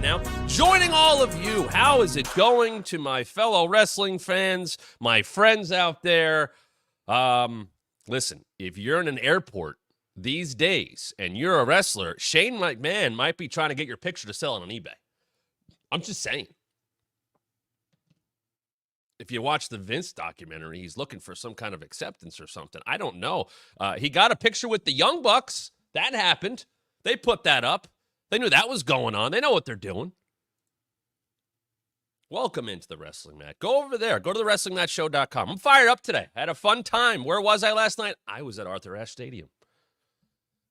now. Joining all of you, how is it going to my fellow wrestling fans, my friends out there? Listen, if you're in an airport these days and you're a wrestler, Shane McMahon might be trying to get your picture to sell it on eBay. I'm just saying. If you watch the Vince documentary, he's looking for some kind of acceptance or something. I don't know. He got a picture with the Young Bucks. That happened. They put that up. They knew that was going on. They know what they're doing. Welcome into the Wrestling Mat. Go over there. Go to thewrestlingmatshow.com. I'm fired up today. I had a fun time. Where was I last night? I was at Arthur Ashe Stadium.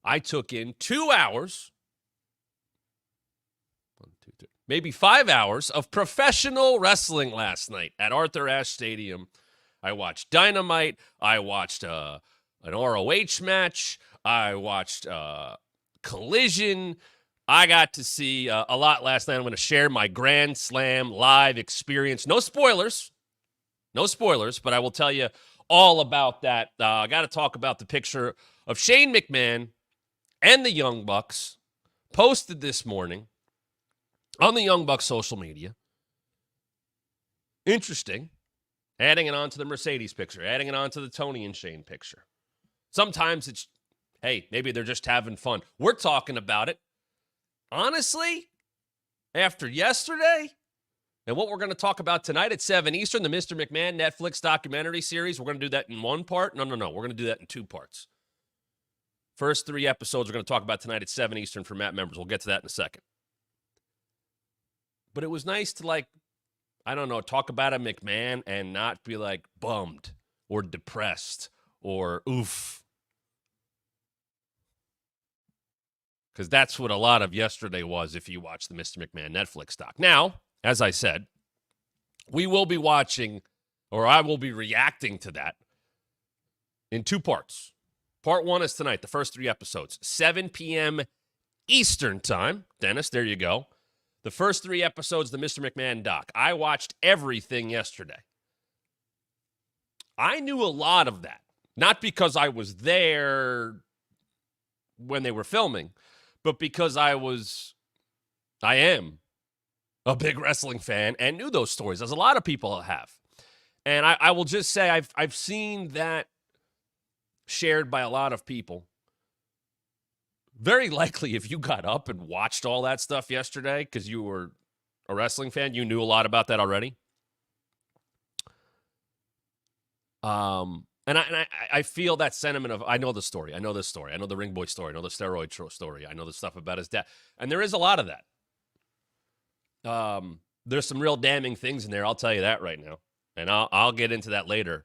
I took in 2 hours, maybe 5 hours of professional wrestling last night at Arthur Ashe Stadium. I watched Dynamite. I watched an ROH match. I watched Collision. I got to see a lot last night. I'm going to share my Grand Slam live experience. No spoilers, but I will tell you all about that. I got to talk about the picture of Shane McMahon and the Young Bucks posted this morning on the Young Bucks social media. Interesting. Adding it on to the Mercedes picture, adding it on to the Tony and Shane picture. Sometimes it's, hey, maybe they're just having fun. We're talking about it. Honestly, after yesterday and what we're going to talk about tonight at 7 Eastern, the Mr. McMahon Netflix documentary series, we're going to do that in one part. No. We're going to do that in 2 parts. First 3 episodes we're going to talk about tonight at 7 Eastern for Matt members. We'll get to that in a second. But it was nice to, talk about a McMahon and not be, bummed or depressed or oof. Because that's what a lot of yesterday was if you watch the Mr. McMahon Netflix doc. Now, as I said, we will be watching, or I will be reacting to that in 2 parts. Part 1 is tonight, the first 3 episodes, 7 p.m. Eastern time. Dennis, there you go. The first 3 episodes of the Mr. McMahon doc. I watched everything yesterday. I knew a lot of that, not because I was there when they were filming, but because I am a big wrestling fan and knew those stories, as a lot of people have. And I will just say I've seen that shared by a lot of people. Very likely if you got up and watched all that stuff yesterday because you were a wrestling fan, you knew a lot about that already. And I feel that sentiment of, I know the story. I know this story. I know the Ring Boy story. I know the steroid story. I know the stuff about his dad. And there is a lot of that. There's some real damning things in there. I'll tell you that right now. And I'll get into that later.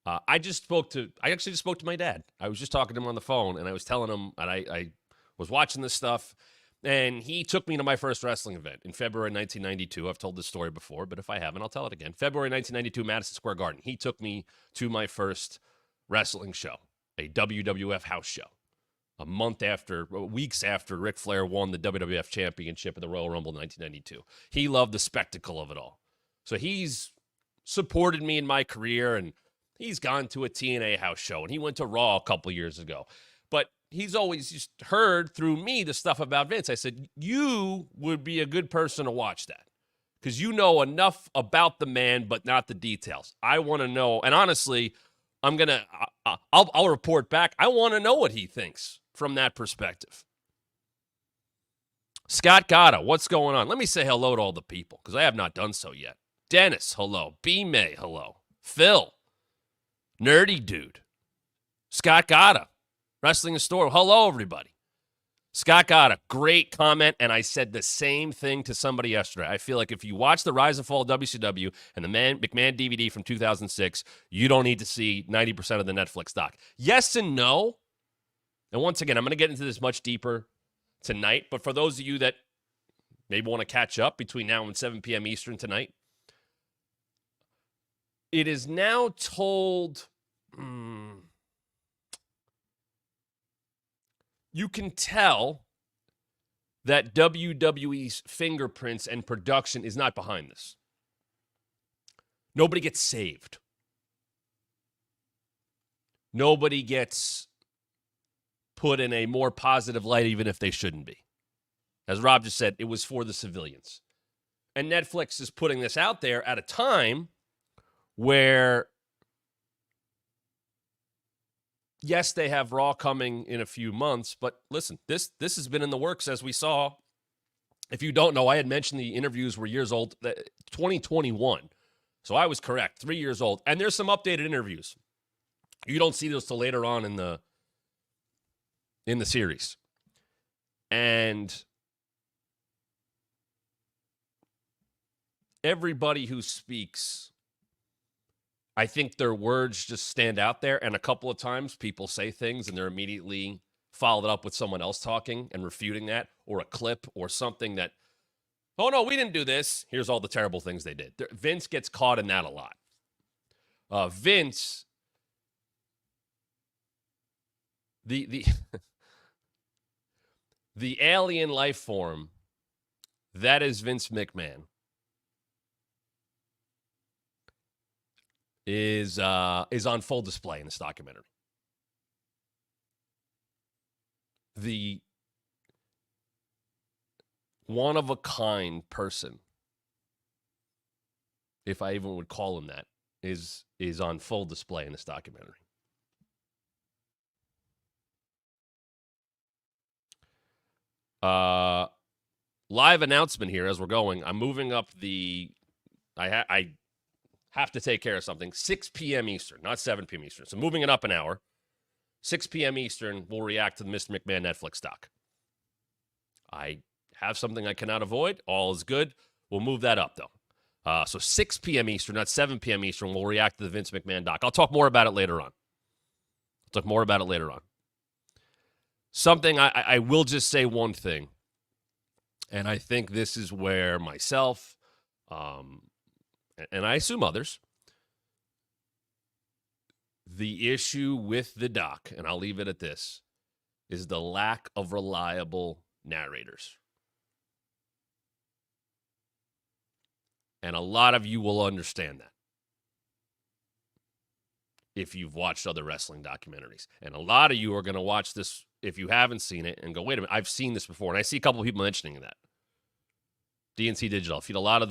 I actually just spoke to my dad. I was just talking to him on the phone, and I was telling him, and I was watching this stuff, and he took me to my first wrestling event in February 1992. I've told this story before, but if I haven't, I'll tell it again. February 1992, Madison Square Garden. He took me to my first wrestling show, a WWF house show, weeks after Ric Flair won the WWF Championship at the Royal Rumble in 1992. He loved the spectacle of it all. So he's supported me in my career, and he's gone to a TNA house show, and he went to Raw a couple years ago. But he's always just heard through me the stuff about Vince. I said, you would be a good person to watch that because you know enough about the man, but not the details. I want to know, and honestly, I'll report back. I want to know what he thinks from that perspective. Scott Gatta, what's going on? Let me say hello to all the people because I have not done so yet. Dennis, hello. B-May, hello. Phil, Nerdy Dude. Scott Gatta, Wrestling in Store. Hello, everybody. Scott Gatta, great comment, and I said the same thing to somebody yesterday. I feel like if you watch the Rise and Fall of WCW and the McMahon DVD from 2006, you don't need to see 90% of the Netflix doc. Yes and no. And once again, I'm going to get into this much deeper tonight, but for those of you that maybe want to catch up between now and 7 p.m. Eastern tonight, it is now told, you can tell that WWE's fingerprints and production is not behind this. Nobody gets saved. Nobody gets put in a more positive light, even if they shouldn't be. As Rob just said, it was for the civilians. And Netflix is putting this out there at a time where, yes, they have Raw coming in a few months, but listen, this has been in the works, as we saw. If you don't know, I had mentioned the interviews were years old, 2021. So I was correct, 3 years old. And there's some updated interviews. You don't see those till later on in the series. And everybody who speaks, I think their words just stand out there. And a couple of times people say things and they're immediately followed up with someone else talking and refuting that, or a clip or something that, oh, no, we didn't do this. Here's all the terrible things they did. Vince gets caught in that a lot. Vince, the the alien life form that is Vince McMahon is on full display in this documentary. The one-of-a-kind person, if I even would call him that, is on full display in this documentary. Live announcement here as we're going. I'm moving up the... I have to take care of something. 6 p.m. Eastern, not 7 p.m. Eastern. So moving it up an hour. 6 p.m. Eastern, we'll react to the Mr. McMahon Netflix doc. I have something I cannot avoid. All is good. We'll move that up, though. So 6 p.m. Eastern, not 7 p.m. Eastern, we'll react to the Vince McMahon doc. I'll talk more about it later on. Something I will just say one thing, and I think this is where myself, and I assume others, the issue with the doc, and I'll leave it at this, is the lack of reliable narrators. And a lot of you will understand that if you've watched other wrestling documentaries. And a lot of you are going to watch this if you haven't seen it and go, wait a minute, I've seen this before. And I see a couple of people mentioning that. DNC Digital. A lot of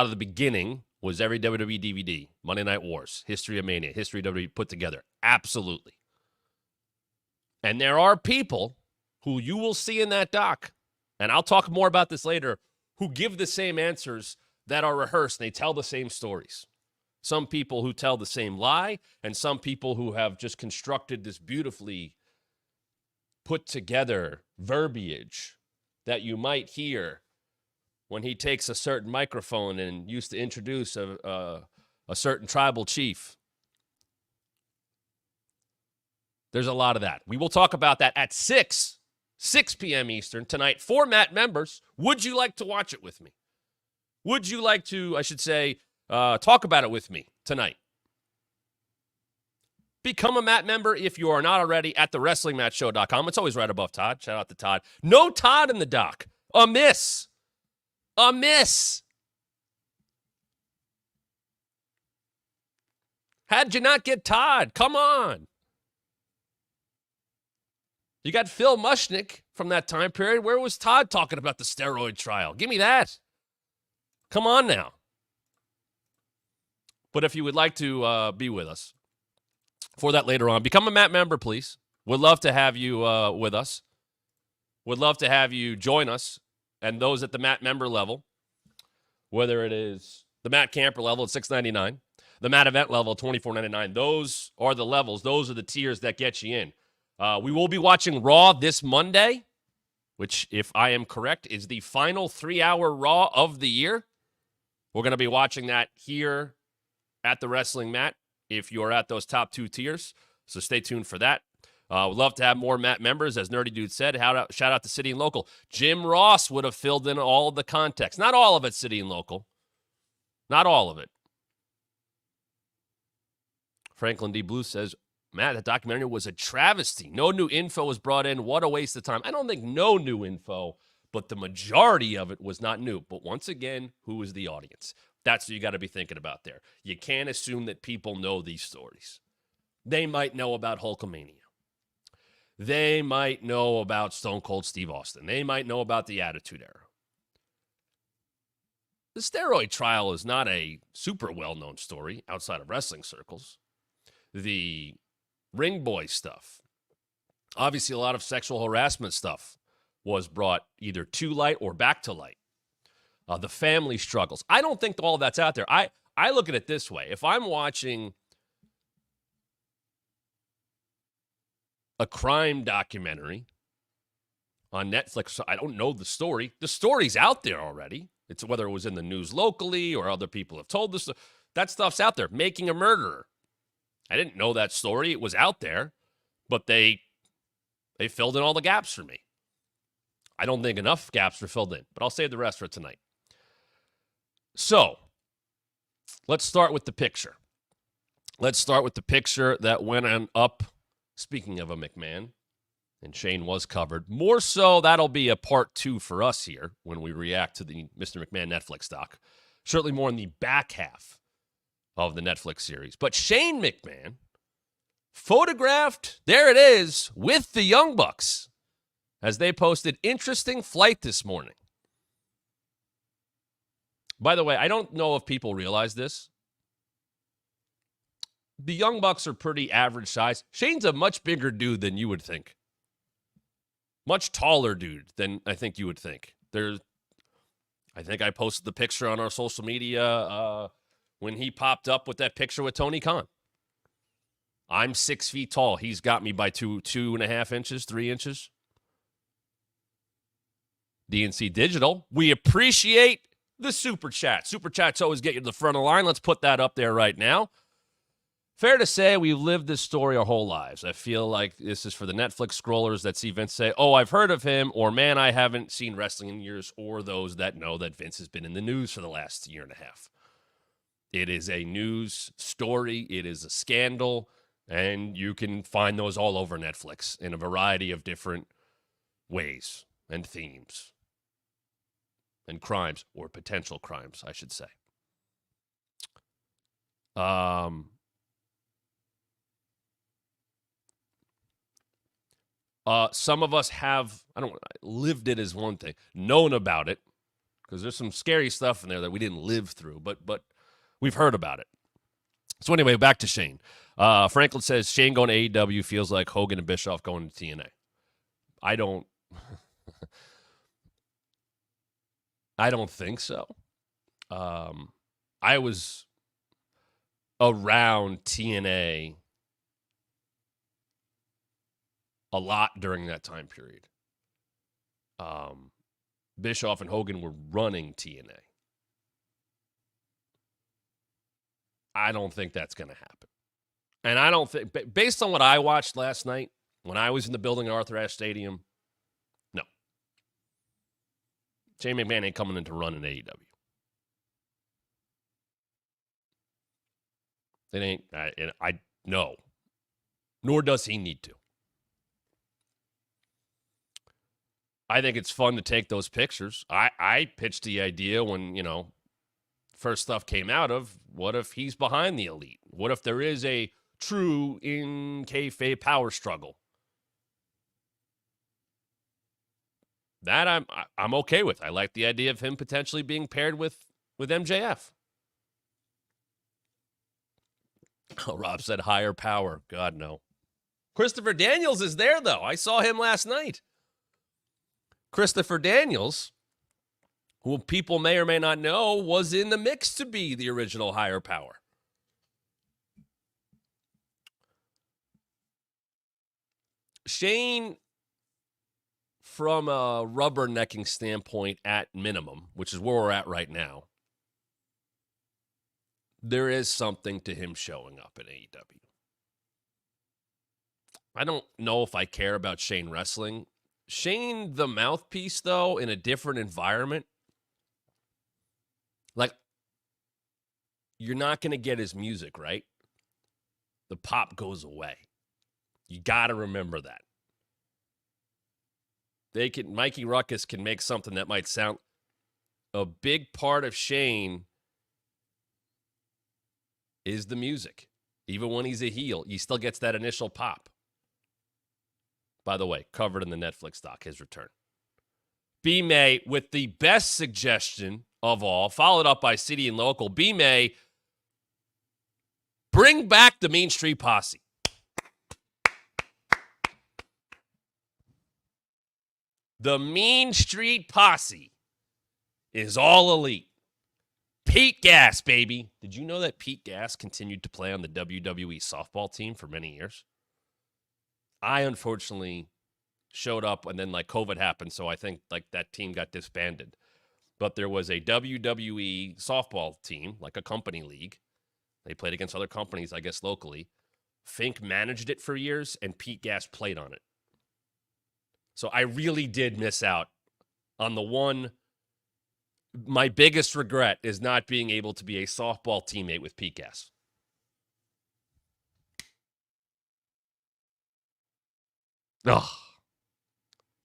the beginning was every WWE DVD, Monday Night Wars, History of Mania, History of WWE put together. Absolutely. And there are people who you will see in that doc, and I'll talk more about this later, who give the same answers that are rehearsed. They tell the same stories. Some people who tell the same lie, and some people who have just constructed this beautifully put together verbiage that you might hear when he takes a certain microphone and used to introduce a certain tribal chief. There's a lot of that. We will talk about that at 6 p.m. Eastern tonight for Matt members. Would you like to watch it with me? Would you like to, I should say, talk about it with me tonight? Become a Matt member if you are not already at thewrestlingmatchshow.com. It's always right above Todd. Shout out to Todd. No Todd in the doc. A miss. How'd you not get Todd? Come on. You got Phil Mushnick from that time period. Where was Todd talking about the steroid trial? Give me that. Come on now. But if you would like to be with us for that later on, become a Matt member, please. Would love to have you with us. Would love to have you join us. And those at the Matt member level, whether it is the Matt Camper level at $6.99, the Matt event level at $24.99, those are the levels. Those are the tiers that get you in. We will be watching Raw this Monday, which, if I am correct, is the final 3-hour Raw of the year. We're going to be watching that here at the Wrestling Mat if you're at those top 2 tiers. So stay tuned for that. We'd love to have more Matt members, as Nerdy Dude said. Shout out to City and Local. Jim Ross would have filled in all of the context. Not all of it, City and Local. Not all of it. Franklin D. Blue says, Matt, that documentary was a travesty. No new info was brought in. What a waste of time. I don't think no new info, but the majority of it was not new. But once again, who is the audience? That's what you got to be thinking about there. You can't assume that people know these stories. They might know about Hulkamania. they might know about Stone Cold Steve Austin. They might know about the Attitude Era. The steroid trial is not a super well-known story outside of wrestling circles. The ring boy stuff, obviously a lot of sexual harassment stuff was brought either to light or back to light. The family struggles. I don't think all of that's out there. I look at it this way. If I'm watching a crime documentary on Netflix, I don't know the story. The story's out there already. It's whether it was in the news locally or other people have told this. That stuff's out there. Making a Murderer. I didn't know that story. It was out there, but they filled in all the gaps for me. I don't think enough gaps were filled in, but I'll save the rest for tonight. So, let's start with the picture. Let's start with the picture that went on up. Speaking of a McMahon, and Shane was covered. More so, that'll be a part 2 for us here when we react to the Mr. McMahon Netflix doc. Certainly more in the back half of the Netflix series. But Shane McMahon, photographed, there it is, with the Young Bucks, as they posted interesting flight this morning. By the way, I don't know if people realize this. The Young Bucks are pretty average size. Shane's a much bigger dude than you would think. Much taller dude than I think you would think. I think I posted the picture on our social media when he popped up with that picture with Tony Khan. I'm 6 feet tall. He's got me by 2.5 inches, 3 inches. DNC Digital, we appreciate the Super Chat. Super Chats always get you to the front of the line. Let's put that up there right now. Fair to say we've lived this story our whole lives. I feel like this is for the Netflix scrollers that see Vince say, oh, I've heard of him, or man, I haven't seen wrestling in years, or those that know that Vince has been in the news for the last year and a half. It is a news story. It is a scandal, and you can find those all over Netflix in a variety of different ways and themes and crimes, or potential crimes, I should say. Some of us have, lived it is one thing, known about it, because there's some scary stuff in there that we didn't live through, but we've heard about it. So anyway, back to Shane. Franklin says, Shane going to AEW feels like Hogan and Bischoff going to TNA. I don't think so. I was around TNA a lot during that time period. Bischoff and Hogan were running TNA. I don't think that's going to happen. And I don't think, based on what I watched last night, when I was in the building at Arthur Ashe Stadium, no. Shane McMahon ain't coming in to run an AEW. It ain't, I no. Nor does he need to. I think it's fun to take those pictures. I pitched the idea when, first stuff came out of, what if he's behind the Elite? What if there is a true in kayfabe power struggle? That I'm okay with. I like the idea of him potentially being paired with MJF. Oh, Rob said higher power. God, no. Christopher Daniels is there, though. I saw him last night. Christopher Daniels, who people may or may not know, was in the mix to be the original higher power. Shane, from a rubbernecking standpoint at minimum, which is where we're at right now, there is something to him showing up in AEW. I don't know if I care about Shane wrestling. Shane, the mouthpiece, though, in a different environment, like, you're not going to get his music, right? The pop goes away. You got to remember that. Mikey Ruckus can make something that might sound a big part of Shane is the music. Even when he's a heel, he still gets that initial pop. By the way, covered in the Netflix doc, his return. B-May with the best suggestion of all, followed up by City and Local. B-May, bring back the Mean Street Posse. The Mean Street Posse is all elite. Pete Gas, baby. Did you know that Pete Gas continued to play on the WWE softball team for many years? I unfortunately showed up and then COVID happened, so I think that team got disbanded. But there was a WWE softball team, like a company league. They played against other companies, I guess, locally. Fink managed it for years, and Pete Gas played on it. So I really did miss out on the one. My biggest regret is not being able to be a softball teammate with Pete Gas. Ugh.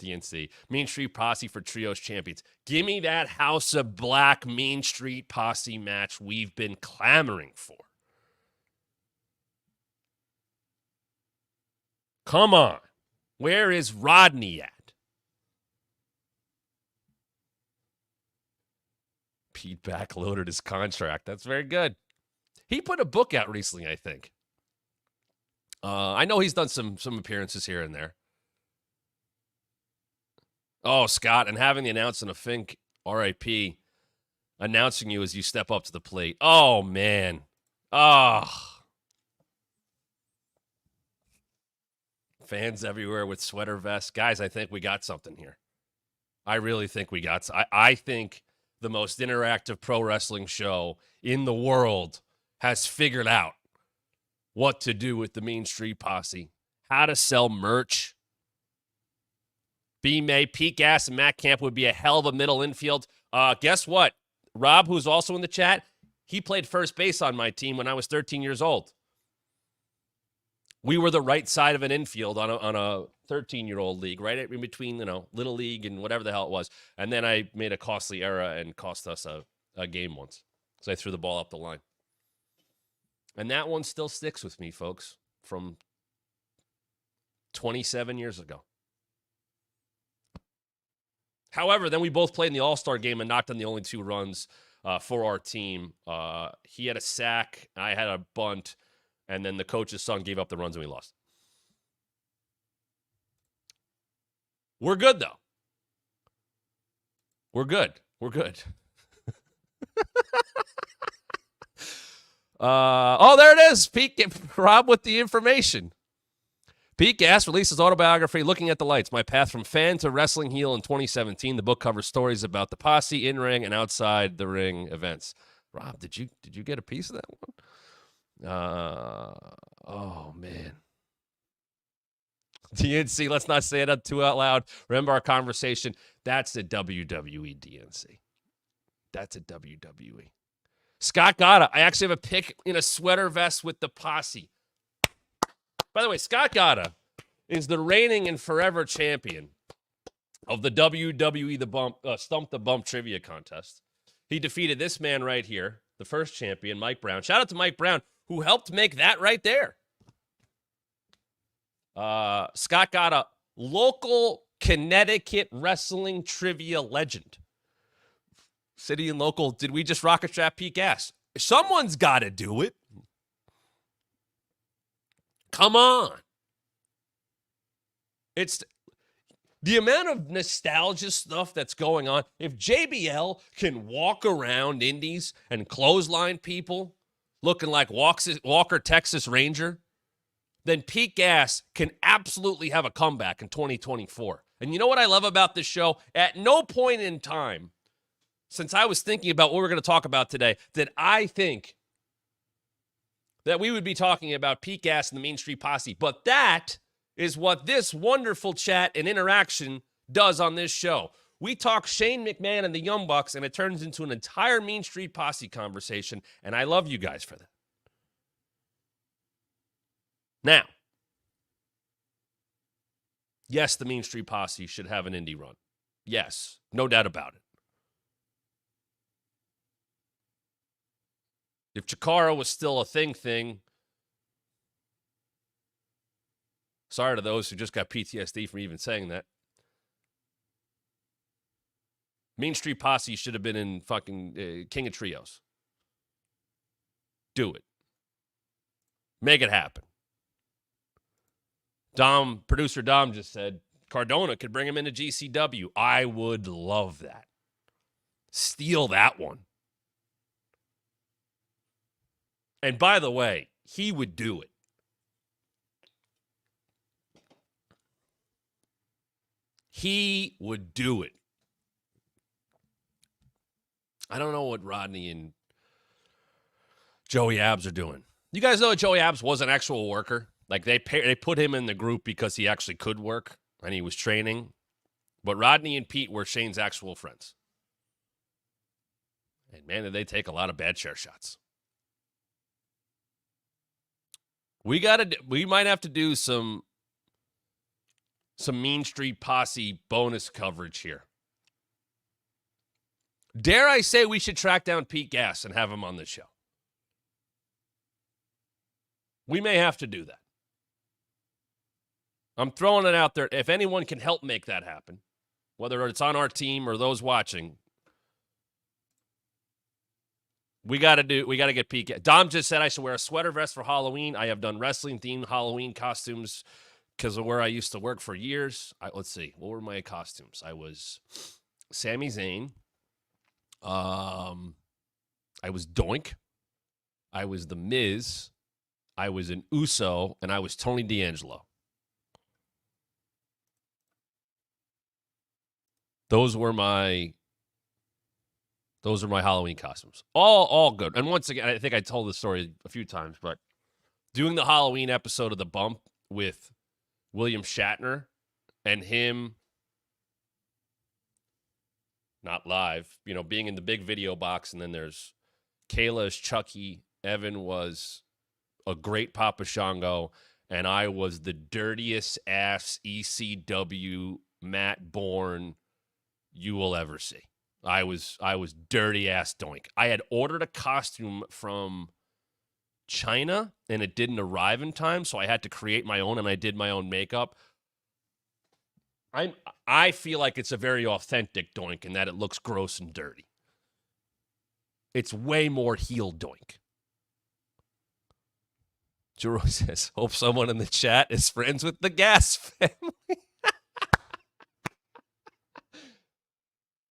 DNC. Mean Street Posse for Trios Champions. Give me that House of Black Mean Street Posse match we've been clamoring for. Come on. Where is Rodney at? Pete backloaded his contract. That's very good. He put a book out recently, I think. I know he's done some appearances here and there. Oh, Scott, and having the announcement of Fink, RIP, announcing you as you step up to the plate. Oh, man. Oh. Fans everywhere with sweater vests. Guys, I think we got something here. I really think we got I think the most interactive pro wrestling show in the world has figured out what to do with the Mean Street Posse, how to sell merch. B-May, Pete Gas, and Matt Camp would be a hell of a middle infield. Guess what? Rob, who's also in the chat, he played first base on my team when I was 13 years old. We were the right side of an infield on a 13-year-old league, right in between, Little League and whatever the hell it was. And then I made a costly error and cost us a game once because I threw the ball up the line. And that one still sticks with me, folks, from 27 years ago. However, then we both played in the All-Star game and knocked on the only 2 runs for our team. He had a sack, I had a bunt, and then the coach's son gave up the runs and we lost. We're good, though. We're good. There it is. Pete, Rob with the information. Pete Gas releases autobiography, Looking at the Lights, My Path from Fan to Wrestling Heel in 2017. The book covers stories about the Posse, in-ring, and outside the ring events. Rob, did you get a piece of that one? Oh, man. DNC, let's not say it too out loud. Remember our conversation. That's a WWE DNC. That's a WWE. Scott Gatta, I actually have a pic in a sweater vest with the Posse. By the way, Scott Gatta is the reigning and forever champion of the WWE Stump the Bump trivia contest. He defeated this man right here, the first champion, Mike Brown. Shout out to Mike Brown, who helped make that right there. Scott Gatta, local Connecticut wrestling trivia legend. City and Local, did we just rocket strap Pete Gas? Someone's got to do it. Come on. It's the amount of nostalgia stuff that's going on. If JBL can walk around indies and clothesline people looking like Walker, Texas Ranger, then Pete Gas can absolutely have a comeback in 2024. And you know what I love about this show? At no point in time, since I was thinking about what we're going to talk about today, did I think that we would be talking about Pete Gas and the Mean Street Posse. But that is what this wonderful chat and interaction does on this show. We talk Shane McMahon and the Young Bucks, and it turns into an entire Mean Street Posse conversation, and I love you guys for that. Now, yes, the Mean Street Posse should have an indie run. Yes, no doubt about it. If Chikara was still a thing, Sorry to those who just got PTSD from even saying that. Mean Street Posse should have been in fucking King of Trios. Do it. Make it happen. Producer Dom just said Cardona could bring him into GCW. I would love that. Steal that one. And by the way, he would do it. He would do it. I don't know what Rodney and Joey Abs are doing. You guys know that Joey Abs was an actual worker. Like, they put him in the group because he actually could work and he was training. But Rodney and Pete were Shane's actual friends. And, man, did they take a lot of bad chair shots. We might have to do some Mean Street Posse bonus coverage here. Dare I say we should track down Pete Gass and have him on the show? We may have to do that. I'm throwing it out there. If anyone can help make that happen, whether it's on our team or those watching, we got to get Pete Gass. Dom just said I should wear a sweater vest for Halloween. I have done wrestling-themed Halloween costumes because of where I used to work for years. Let's see. What were my costumes? I was Sami Zayn. I was Doink. I was The Miz. I was an Uso, and I was Tony D'Angelo. Those were my Halloween costumes. All good. And once again, I think I told this story a few times, but doing the Halloween episode of The Bump with William Shatner and him, not live, being in the big video box, and then there's Kayla as Chucky, Evan was a great Papa Shango, and I was the dirtiest ass ECW Matt Bourne you will ever see. I was dirty ass Doink. I had ordered a costume from China, and it didn't arrive in time, so I had to create my own, and I did my own makeup. I feel like it's a very authentic Doink in that it looks gross and dirty. It's way more heel Doink. Jero says, hope someone in the chat is friends with the Gas family.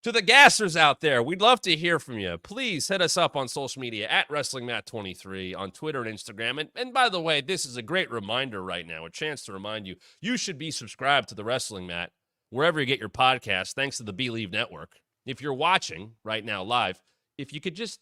To the Gassers out there, we'd love to hear from you. Please hit us up on social media at WrestlingMatt23 on Twitter and Instagram. And by the way, this is a great reminder right now, a chance to remind you, you should be subscribed to the Wrestling Mat wherever you get your podcast, thanks to the Believe Network. If you're watching right now live, if you could just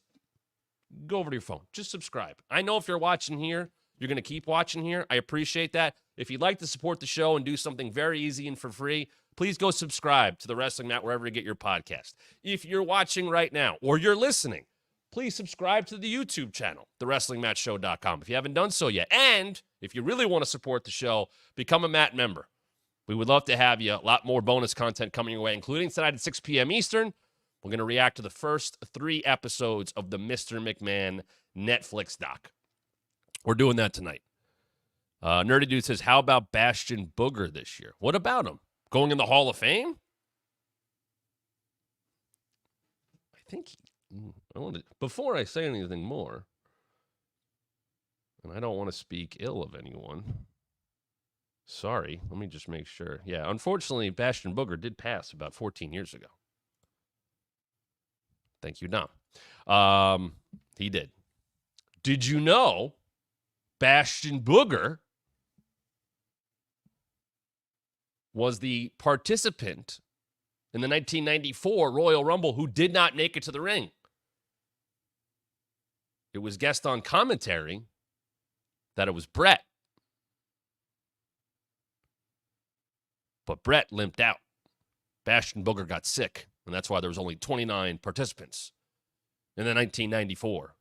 go over to your phone, just subscribe. I know if you're watching here, you're going to keep watching here. I appreciate that. If you'd like to support the show and do something very easy and for free, please go subscribe to the Wrestling Mat wherever you get your podcast. If you're watching right now or you're listening, please subscribe to the YouTube channel, thewrestlingmatchshow.com, if you haven't done so yet. And if you really want to support the show, become a Mat member. We would love to have you. A lot more bonus content coming your way, including tonight at 6 p.m. Eastern. We're going to react to the first 3 episodes of the Mr. McMahon Netflix doc. We're doing that tonight. Nerdy Dude says, how about Bastion Booger this year? What about him? Going in the Hall of Fame? I think before I say anything more, and I don't want to speak ill of anyone. Sorry, let me just make sure. Yeah, unfortunately, Bastion Booger did pass about 14 years ago. Thank you, Dom. He did. Did you know Bastion Booger was the participant in the 1994 Royal Rumble who did not make it to the ring? It was guessed on commentary that it was Brett. But Brett limped out. Bastion Booger got sick, and that's why there was only 29 participants in the 1994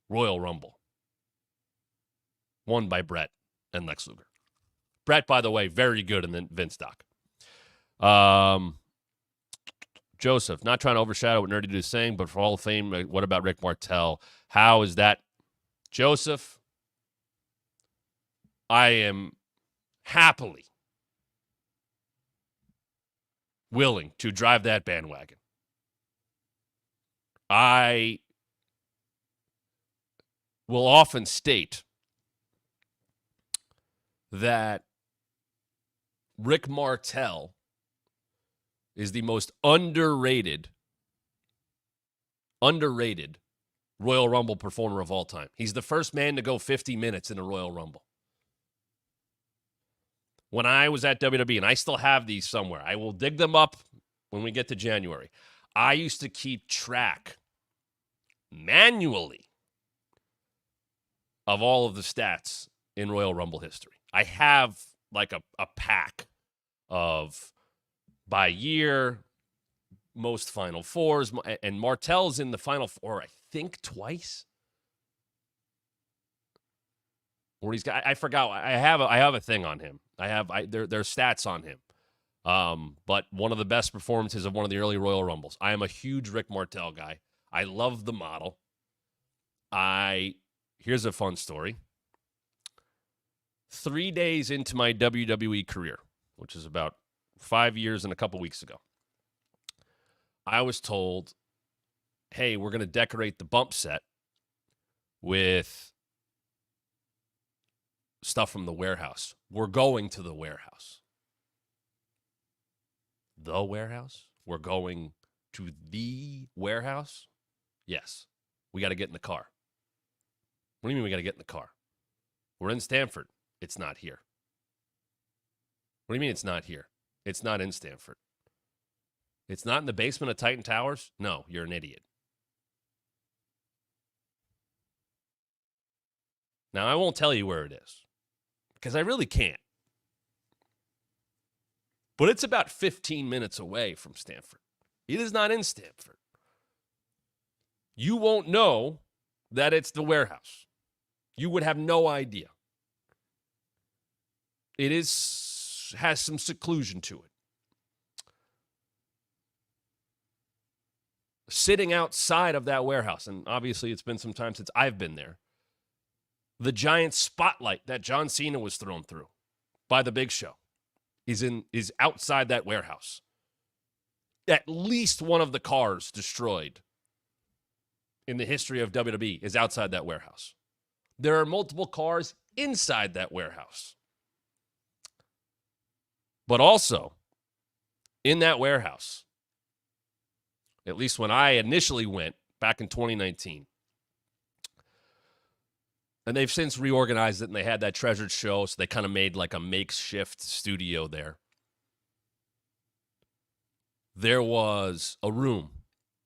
Royal Rumble, won by Brett and Lex Luger. Brett, by the way, very good in the Vince doc. Joseph, not trying to overshadow what Nerdy Dude is saying, but for Hall of Fame, what about Rick Martel? How is that? Joseph, I am happily willing to drive that bandwagon. I will often state that Rick Martel is the most underrated Royal Rumble performer of all time. He's the first man to go 50 minutes in a Royal Rumble. When I was at WWE, and I still have these somewhere, I will dig them up when we get to January. I used to keep track manually of all of the stats in Royal Rumble history. I have like a pack of by year, most Final Fours, and Martel's in the Final Four, I think, twice. Or he's got, I forgot. I have a thing on him. There's stats on him. But one of the best performances of one of the early Royal Rumbles. I am a huge Rick Martel guy. I love the model. Here's a fun story. 3 days into my WWE career, which is about 5 years and a couple weeks ago, I was told, hey, we're going to decorate the bump set with stuff from the warehouse. We're going to the warehouse. The warehouse? We're going to the warehouse? Yes. We got to get in the car. What do you mean we got to get in the car? We're in Stamford. It's not here. What do you mean it's not here? It's not in Stamford. It's not in the basement of Titan Towers? No, you're an idiot. Now, I won't tell you where it is because I really can't. But it's about 15 minutes away from Stamford. It is not in Stamford. You won't know that it's the warehouse. You would have no idea. It has some seclusion to it. Sitting outside of that warehouse, and obviously it's been some time since I've been there, the giant spotlight that John Cena was thrown through by the Big Show is outside that warehouse. At least one of the cars destroyed in the history of WWE is outside that warehouse. There are multiple cars inside that warehouse. But also, in that warehouse, at least when I initially went back in 2019, and they've since reorganized it, and they had that treasured show, so they kind of made like a makeshift studio there. There was a room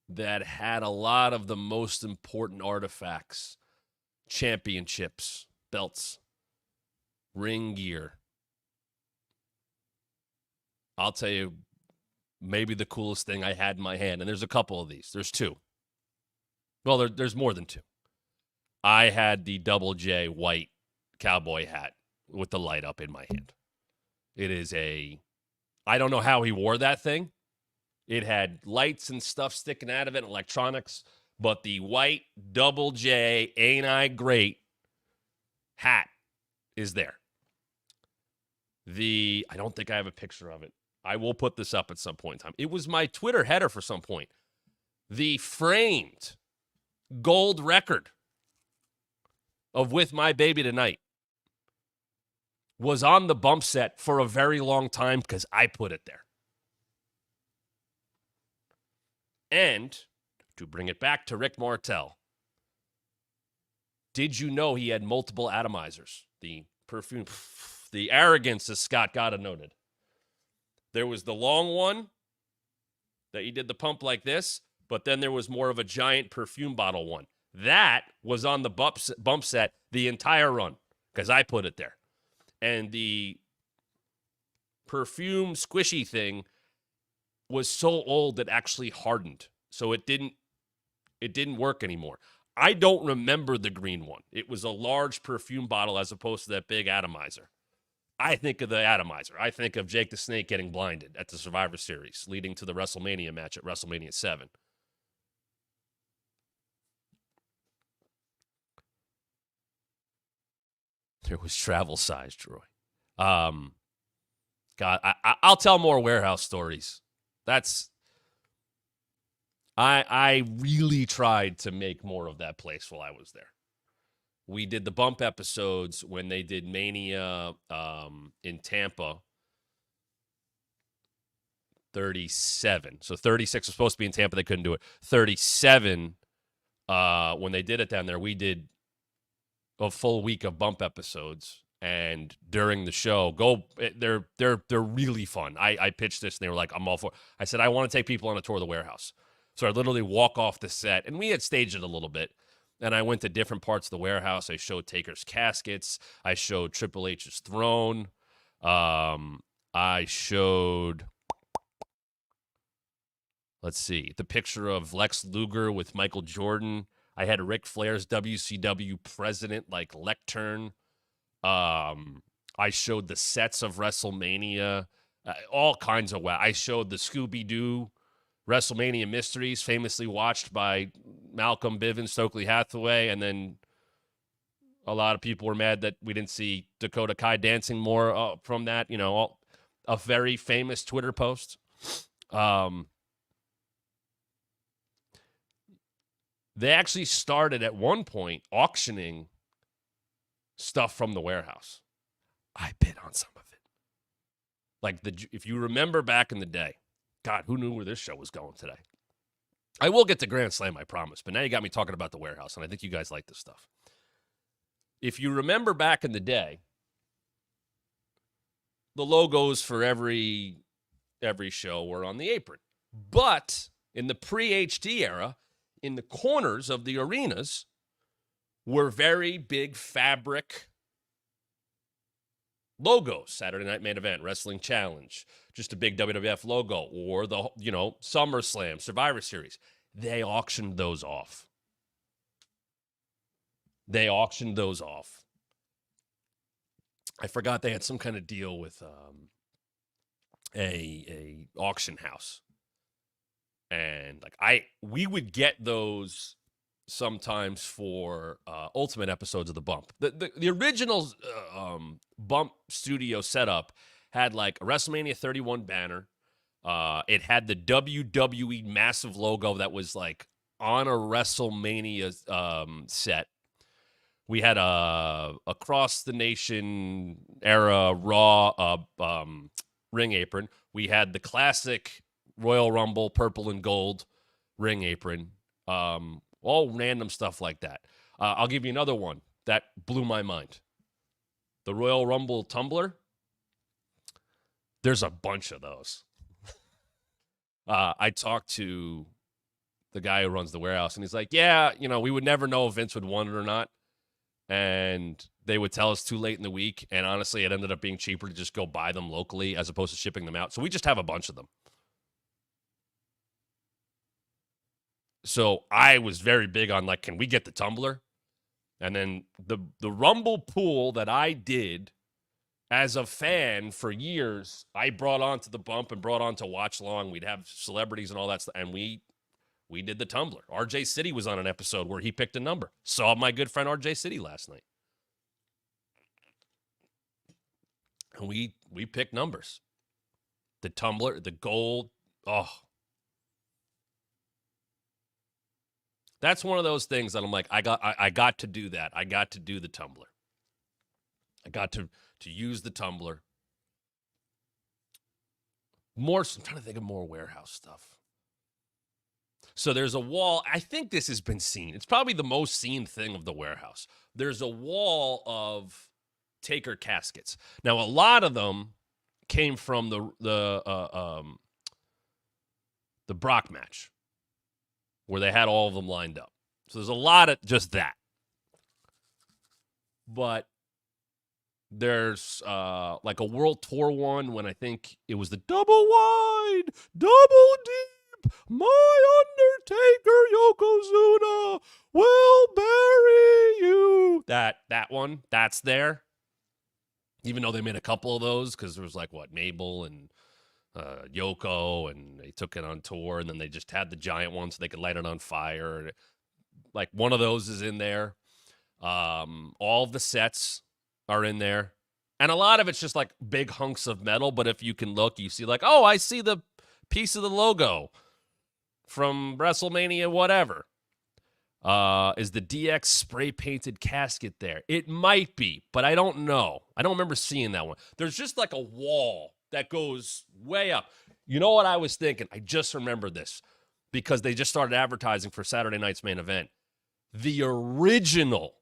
that had a lot of the most important artifacts, championships, belts, ring gear. I'll tell you, maybe the coolest thing I had in my hand, and there's a couple of these. There's two. Well, there's more than two. I had the Double J white cowboy hat with the light up in my hand. It is I don't know how he wore that thing. It had lights and stuff sticking out of it, electronics, but the white Double J Ain't I Great hat is there. I don't think I have a picture of it. I will put this up at some point in time. It was my Twitter header for some point. The framed gold record of With My Baby Tonight was on the bump set for a very long time because I put it there. And to bring it back to Rick Martel, did you know he had multiple atomizers? The perfume, the arrogance, as Scott Gotta noted. There was the long one that he did the pump like this, but then there was more of a giant perfume bottle one. That was on the bump set the entire run because I put it there. And the perfume squishy thing was so old that actually hardened. So it didn't work anymore. I don't remember the green one. It was a large perfume bottle as opposed to that big atomizer. I think of the atomizer. I think of Jake the Snake getting blinded at the Survivor Series, leading to the WrestleMania match at WrestleMania 7. There was travel size, Troy. God, I'll tell more warehouse stories. I really tried to make more of that place while I was there. We did the bump episodes when they did Mania in Tampa. 37. So 36 was supposed to be in Tampa. They couldn't do it. 37, when they did it down there, we did a full week of bump episodes. And during the show, they're really fun. I pitched this and they were like, I'm all for it. I said, I want to take people on a tour of the warehouse. So I literally walk off the set, and we had staged it a little bit. And I went to different parts of the warehouse. I showed Taker's caskets. I showed Triple H's throne. I showed, let's see, the picture of Lex Luger with Michael Jordan. I had Ric Flair's WCW president, like, lectern. I showed the sets of WrestleMania, all kinds of I showed the Scooby-Doo WrestleMania Mysteries, famously watched by Malcolm Bivens, Stokely Hathaway, and then a lot of people were mad that we didn't see Dakota Kai dancing more from that. You know, a very famous Twitter post. They actually started at one point auctioning stuff from the warehouse. I bid on some of it. Like, if you remember back in the day, God, who knew where this show was going today? I will get to Grand Slam, I promise. But now you got me talking about the warehouse, and I think you guys like this stuff. If you remember back in the day, the logos for every show were on the apron. But in the pre-HD era, in the corners of the arenas were very big fabric logos. Saturday Night Main Event, Wrestling Challenge, just a big WWF logo, or the, SummerSlam, Survivor Series. They auctioned those off. I forgot they had some kind of deal with a auction house. And we would get those sometimes for Ultimate episodes of the Bump. The original Bump studio setup had like a WrestleMania 31 banner. It had the WWE massive logo that was like on a WrestleMania set. We had a across the nation era Raw ring apron. We had the classic Royal Rumble purple and gold ring apron. All random stuff like that. I'll give you another one that blew my mind. The Royal Rumble tumbler. There's a bunch of those. I talked to the guy who runs the warehouse, and he's like, yeah, we would never know if Vince would want it or not. And they would tell us too late in the week. And honestly, it ended up being cheaper to just go buy them locally as opposed to shipping them out. So we just have a bunch of them. So I was very big on, like, can we get the tumbler? And then the Rumble pool that I did as a fan for years, I brought onto the Bump and brought on to Watch Long. We'd have celebrities and all that stuff. And we did the tumbler. RJ City was on an episode where he picked a number. Saw my good friend RJ City last night. And we picked numbers. The tumbler, the gold. Oh. That's one of those things that I'm like, I got to do that. I got to do the tumbler. I got to use the tumbler. I'm trying to think of more warehouse stuff. So there's a wall. I think this has been seen. It's probably the most seen thing of the warehouse. There's a wall of Taker caskets. Now, a lot of them came from the Brock match, where they had all of them lined up. So there's a lot of just that. But there's like a World Tour one when I think it was the double wide, double deep, my Undertaker Yokozuna will bury you. That one, that's there. Even though they made a couple of those, because there was like, Mabel and Yoko, and they took it on tour, and then they just had the giant one so they could light it on fire. Like, one of those is in there. All of the sets are in there. And a lot of it's just like big hunks of metal, but if you can look, you see like, oh, I see the piece of the logo from WrestleMania, whatever. Is the DX spray painted casket there? It might be, but I don't know. I don't remember seeing that one. There's just like a wall that goes way up. You know what I was thinking? I just remembered this because they just started advertising for Saturday night's main event. The original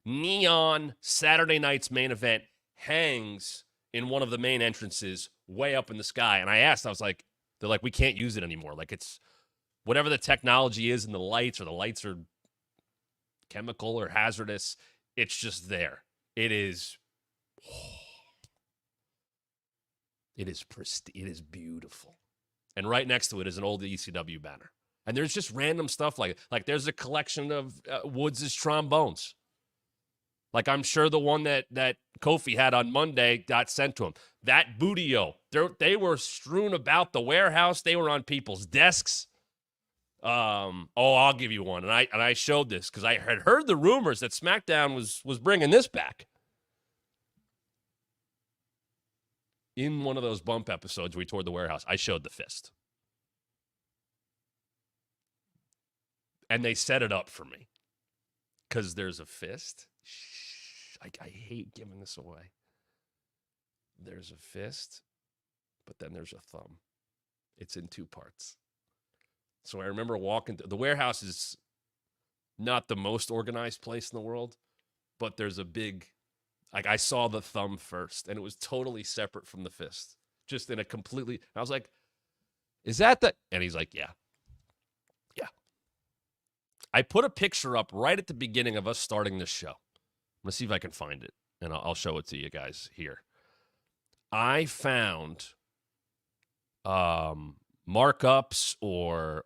neon Saturday night's main event hangs in one of the main entrances way up in the sky. And I asked, I was like, they're like, we can't use it anymore. Like it's whatever the technology is in the lights, or the lights are chemical or hazardous. It's just there. It is pristine. It is beautiful. And right next to it is an old ECW banner. And there's just random stuff like there's a collection of Woods' trombones. Like I'm sure the one that Kofi had on Monday got sent to him. That Bootio, they were strewn about the warehouse. They were on people's desks. I'll give you one. And I showed this because I had heard the rumors that SmackDown was bringing this back. In one of those bump episodes where we toured the warehouse, I showed the fist. And they set it up for me. Because there's a fist. I hate giving this away. There's a fist, but then there's a thumb. It's in two parts. So I remember walking. The warehouse is not the most organized place in the world, but there's a big, I saw the thumb first, and it was totally separate from the fist. Just in a completely, I was like, is that the, and he's like, yeah. Yeah. I put a picture up right at the beginning of us starting this show. I'm going to see if I can find it, and I'll show it to you guys here. I found markups or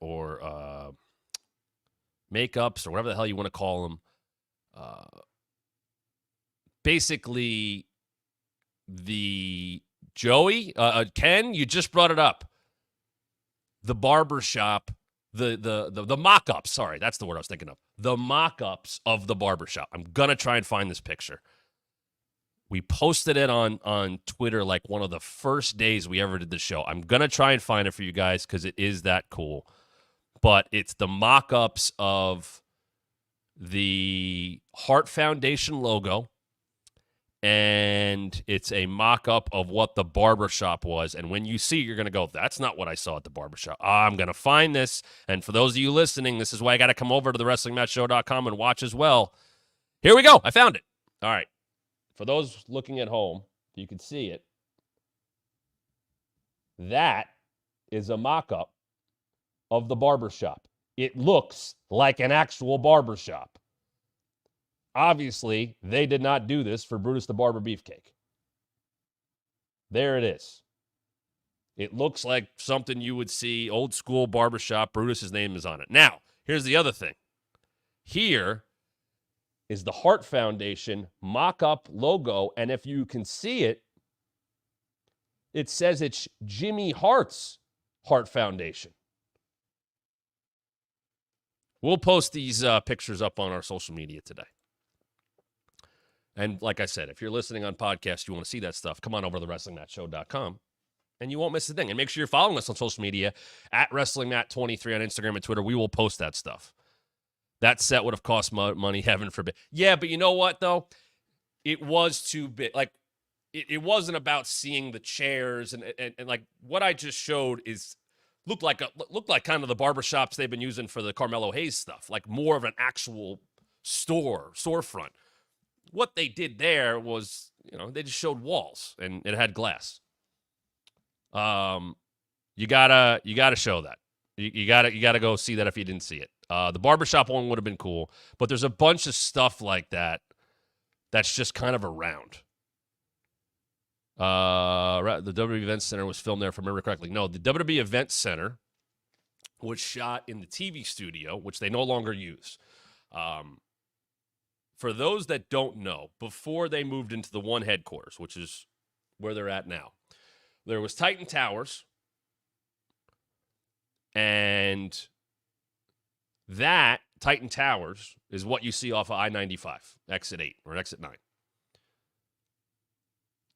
makeups or whatever the hell you want to call them. Basically, the Joey, Ken, you just brought it up. The barber shop, the mock-ups, sorry, that's the word I was thinking of. The mock-ups of the barber shop. I'm going to try and find this picture. We posted it on Twitter like one of the first days we ever did the show. I'm going to try and find it for you guys because it is that cool. But it's the mock-ups of the Heart Foundation logo, and it's a mock-up of what the barbershop was. And when you see it, you're going to go, that's not what I saw at the barbershop. I'm going to find this. And for those of you listening, this is why I got to come over to the WrestlingMatchShow.com and watch as well. Here we go. I found it. All right. For those looking at home, you can see it. That is a mock-up of the barbershop. It looks like an actual barbershop. Obviously, they did not do this for Brutus the Barber Beefcake. There it is. It looks like something you would see, old school barbershop. Brutus's name is on it. Now, here's the other thing. Here is the Heart Foundation mock-up logo, and if you can see it, it says it's Jimmy Hart's Heart Foundation. We'll post these pictures up on our social media today. And like I said, if you're listening on podcast, you want to see that stuff, come on over to WrestlingMatchShow.com, and you won't miss a thing. And make sure you're following us on social media, at WrestlingMat23 on Instagram and Twitter. We will post that stuff. That set would have cost money, heaven forbid. Yeah, but you know what, though? It was too big. Like, it wasn't about seeing the chairs. And like, what I just showed is looked like kind of the barbershops they've been using for the Carmelo Hayes stuff. Like, more of an actual storefront. What they did there was, they just showed walls, and it had glass. You gotta show that. You gotta go see that if you didn't see it. The barbershop one would have been cool, but there's a bunch of stuff like that that's just kind of around. The WWE Event Center was filmed there, if I remember correctly. No, the WWE Event Center was shot in the TV studio, which they no longer use. For those that don't know, before they moved into the one headquarters, which is where they're at now, there was Titan Towers, and that Titan Towers is what you see off of I-95, exit 8 or exit 9.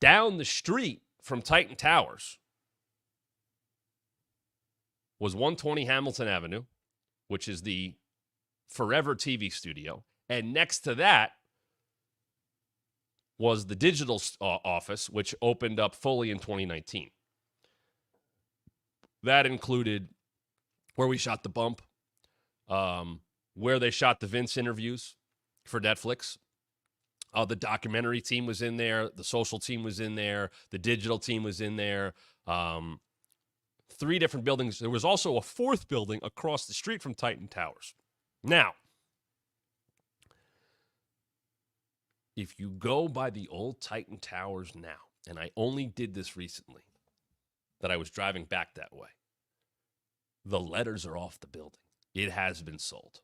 Down the street from Titan Towers was 120 Hamilton Avenue, which is the Forever TV studio. And next to that was the digital office, which opened up fully in 2019. That included where we shot The Bump, where they shot the Vince interviews for Netflix. The documentary team was in there. The social team was in there. The digital team was in there. 3 different buildings. There was also a 4th building across the street from Titan Towers. Now, if you go by the old Titan Towers now, and I only did this recently, that I was driving back that way, the letters are off the building. It has been sold.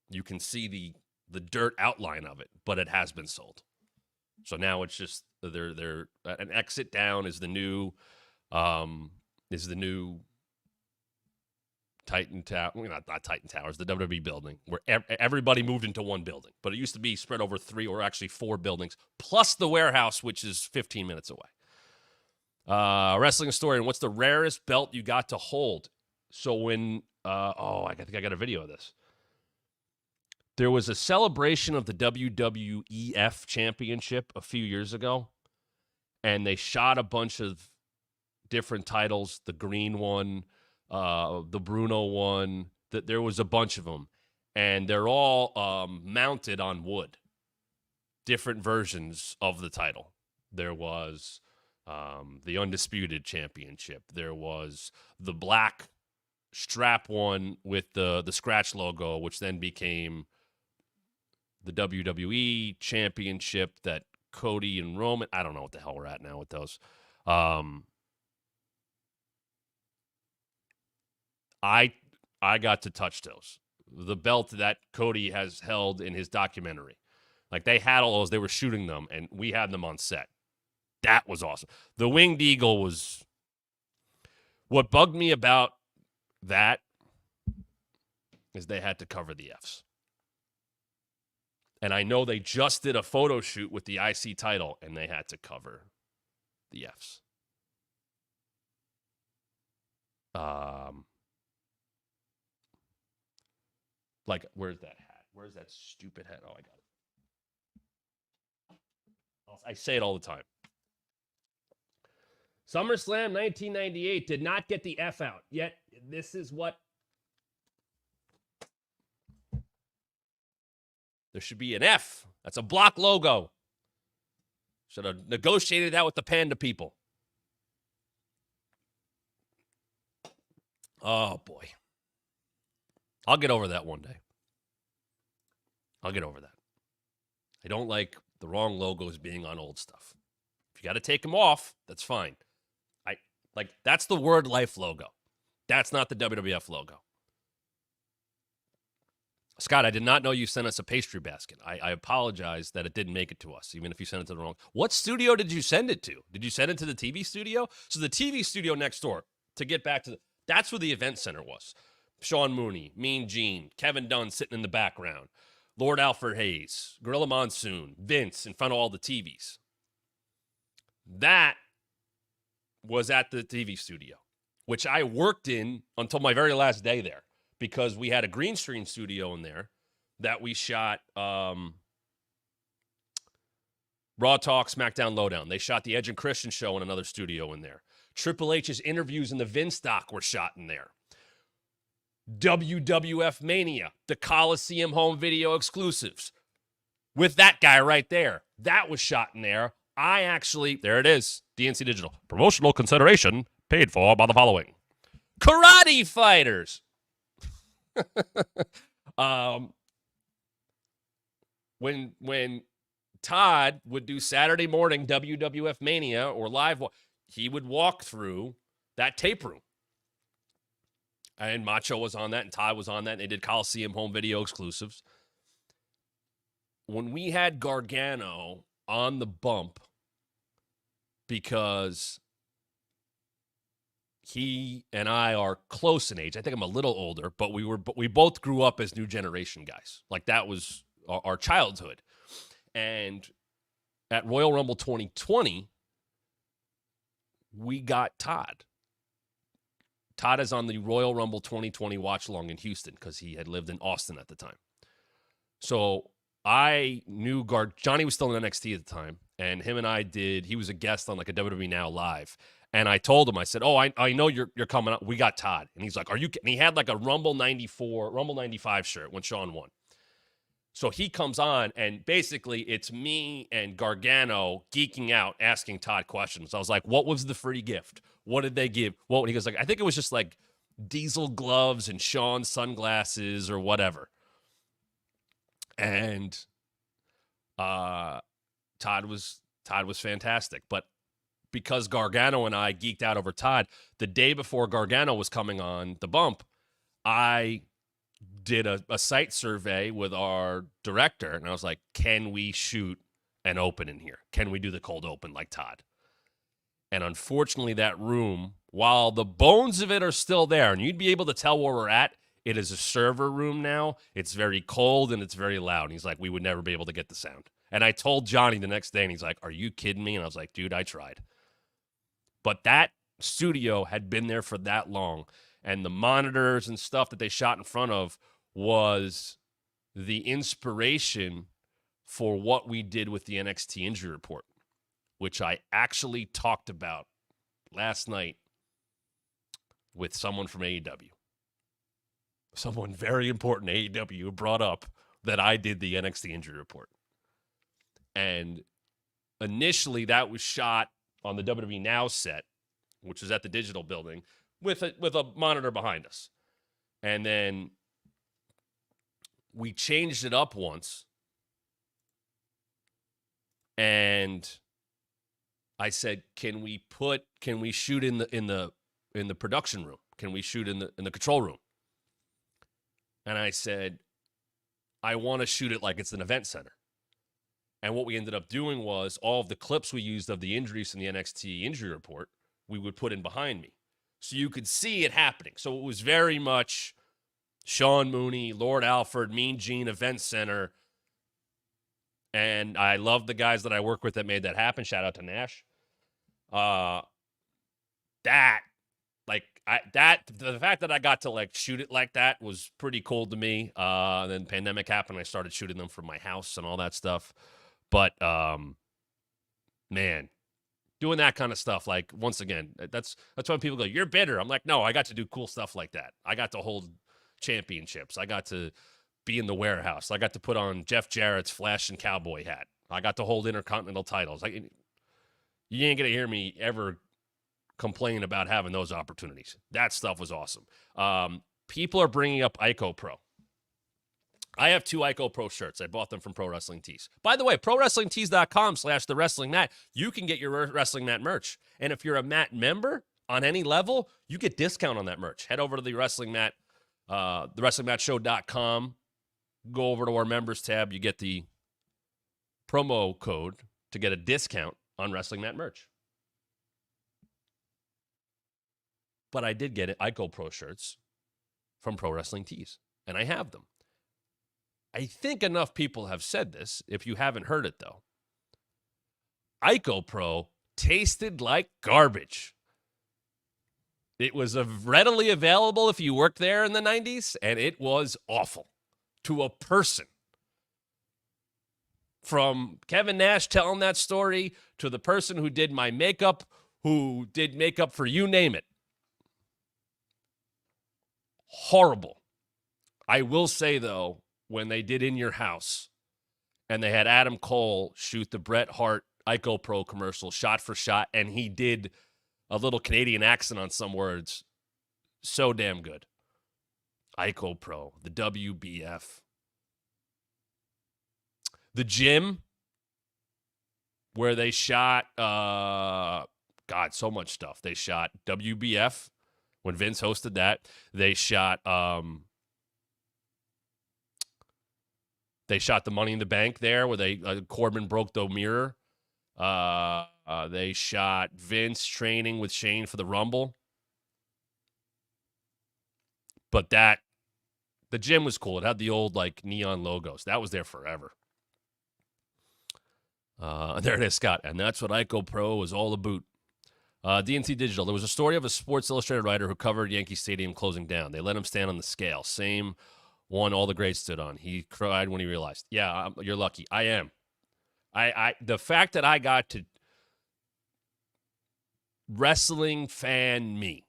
You can see the dirt outline of it, but it has been sold. So now it's just they're an exit down is the new Titan Tower, not Titan Towers, the WWE building, where everybody moved into one building. But it used to be spread over 3 or actually 4 buildings, plus the warehouse, which is 15 minutes away. Wrestling historian, what's the rarest belt you got to hold? So when, I think I got a video of this. There was a celebration of the WWEF championship a few years ago, and they shot a bunch of different titles, the green one, the Bruno one, that there was a bunch of them, and they're all mounted on wood, different versions of the title. There was the Undisputed Championship. There was the black strap one with the scratch logo, which then became the WWE Championship that Cody and Roman, I don't know what the hell we're at now with those. I got to touch those. The belt that Cody has held in his documentary. Like, they had all those. They were shooting them, and we had them on set. That was awesome. The Winged Eagle was... What bugged me about that is they had to cover the Fs. And I know they just did a photo shoot with the IC title, and they had to cover the Fs. Like, where's that hat? Where's that stupid hat? Oh, I got it. I say it all the time. SummerSlam 1998 did not get the F out. Yet, this is what... There should be an F. That's a block logo. Should have negotiated that with the Panda people. Oh, boy. I'll get over that one day. I'll get over that. I don't like the wrong logos being on old stuff. If you got to take them off, that's fine. That's the Word Life logo. That's not the WWF logo. Scott, I did not know you sent us a pastry basket. I apologize that it didn't make it to us, even if you sent it to the wrong... What studio did you send it to? Did you send it to the TV studio? So the TV studio next door, to get back to that's where the event center was. Sean Mooney, Mean Gene, Kevin Dunn sitting in the background, Lord Alfred Hayes, Gorilla Monsoon, Vince in front of all the TVs. That was at the TV studio, which I worked in until my very last day there, because we had a green screen studio in there that we shot Raw Talk, SmackDown Lowdown. They shot the Edge and Christian show in another studio in there. Triple H's interviews in the Vince doc were shot in there. WWF Mania, the Coliseum home video exclusives, with that guy right there. That was shot in there. There it is, DNC Digital. Promotional consideration paid for by the following. Karate Fighters. When Todd would do Saturday morning WWF Mania or live, he would walk through that tape room. And Macho was on that, and Todd was on that, and they did Coliseum home video exclusives. When we had Gargano on the bump, because he and I are close in age. I think I'm a little older, but we both grew up as New Generation guys. Like, that was our childhood. And at Royal Rumble 2020, we got Todd. Todd is on the Royal Rumble 2020 watch-along in Houston because he had lived in Austin at the time. So I knew Johnny was still in NXT at the time, and him and I he was a guest on like a WWE Now Live. And I told him, I said, I know you're coming up. We got Todd. And he's like, are you kidding? He had like a Rumble 95 shirt when Sean won. So he comes on, and basically it's me and Gargano geeking out, asking Todd questions. I was like, what was the free gift? What did they give? Well, he goes like, I think it was just like Diesel gloves and Sean sunglasses or whatever. And Todd was fantastic. But because Gargano and I geeked out over Todd, the day before Gargano was coming on the bump, I did a site survey with our director, and I was like, can we shoot an open in here? Can we do the cold open like Todd? And unfortunately, that room, while the bones of it are still there, and you'd be able to tell where we're at, it is a server room now. It's very cold, and it's very loud. And he's like, we would never be able to get the sound. And I told Johnny the next day, and he's like, are you kidding me? And I was like, dude, I tried. But that studio had been there for that long, and the monitors and stuff that they shot in front of was the inspiration for what we did with the NXT injury report, which I actually talked about last night with someone from AEW. Someone very important AEW brought up that I did the NXT injury report. And initially that was shot on the WWE Now set, which was at the digital building, with a monitor behind us. And then we changed it up once. And I said, can we shoot in the production room? Can we shoot in the control room? And I said, I want to shoot it like it's an event center. And what we ended up doing was all of the clips we used of the injuries in the NXT injury report, we would put in behind me. So you could see it happening. So it was very much Sean Mooney, Lord Alfred, Mean Gene Event Center. And I love the guys that I work with that made that happen. Shout out to Nash. The fact that I got to like shoot it like that was pretty cool to me. Then pandemic happened. I started shooting them from my house and all that stuff. But, man, doing that kind of stuff, like, once again, that's when people go, you're bitter. I'm like, no, I got to do cool stuff like that. I got to hold championships. I got to be in the warehouse. I got to put on Jeff Jarrett's Flash and Cowboy hat. I got to hold intercontinental titles. You ain't going to hear me ever complain about having those opportunities. That stuff was awesome. People are bringing up Ico Pro. I have 2 Ico Pro shirts. I bought them from Pro Wrestling Tees. By the way, ProWrestlingTees.com/TheWrestlingMat, you can get your Wrestling Mat merch. And if you're a Mat member on any level, you get discount on that merch. Head over to the Wrestling Mat, TheWrestlingMatShow.com. Go over to our members tab. You get the promo code to get a discount on Wrestling Mat merch. But I did get Ico Pro shirts from Pro Wrestling Tees, and I have them. I think enough people have said this. If you haven't heard it, though, Ico Pro tasted like garbage. It was readily available if you worked there in the 90s, and it was awful to a person. From Kevin Nash telling that story to the person who did my makeup, who did makeup for you name it. Horrible. I will say, though, when they did In Your House and they had Adam Cole shoot the Bret Hart Ico Pro commercial shot for shot, and he did a little Canadian accent on some words, so damn good. Ico Pro, the WBF. The gym where they shot, so much stuff. They shot WBF when Vince hosted that. They shot the Money in the Bank there where Corbin broke the mirror. They shot Vince training with Shane for the Rumble. But the gym was cool. It had the old like neon logos. That was there forever. There it is, Scott. And that's what Ico Pro was all about. DNC Digital. There was a story of a Sports Illustrated writer who covered Yankee Stadium closing down. They let him stand on the scale. Same one all the greats stood on. He cried when he realized. Yeah, you're lucky. I am. The fact that I got to wrestling fan me,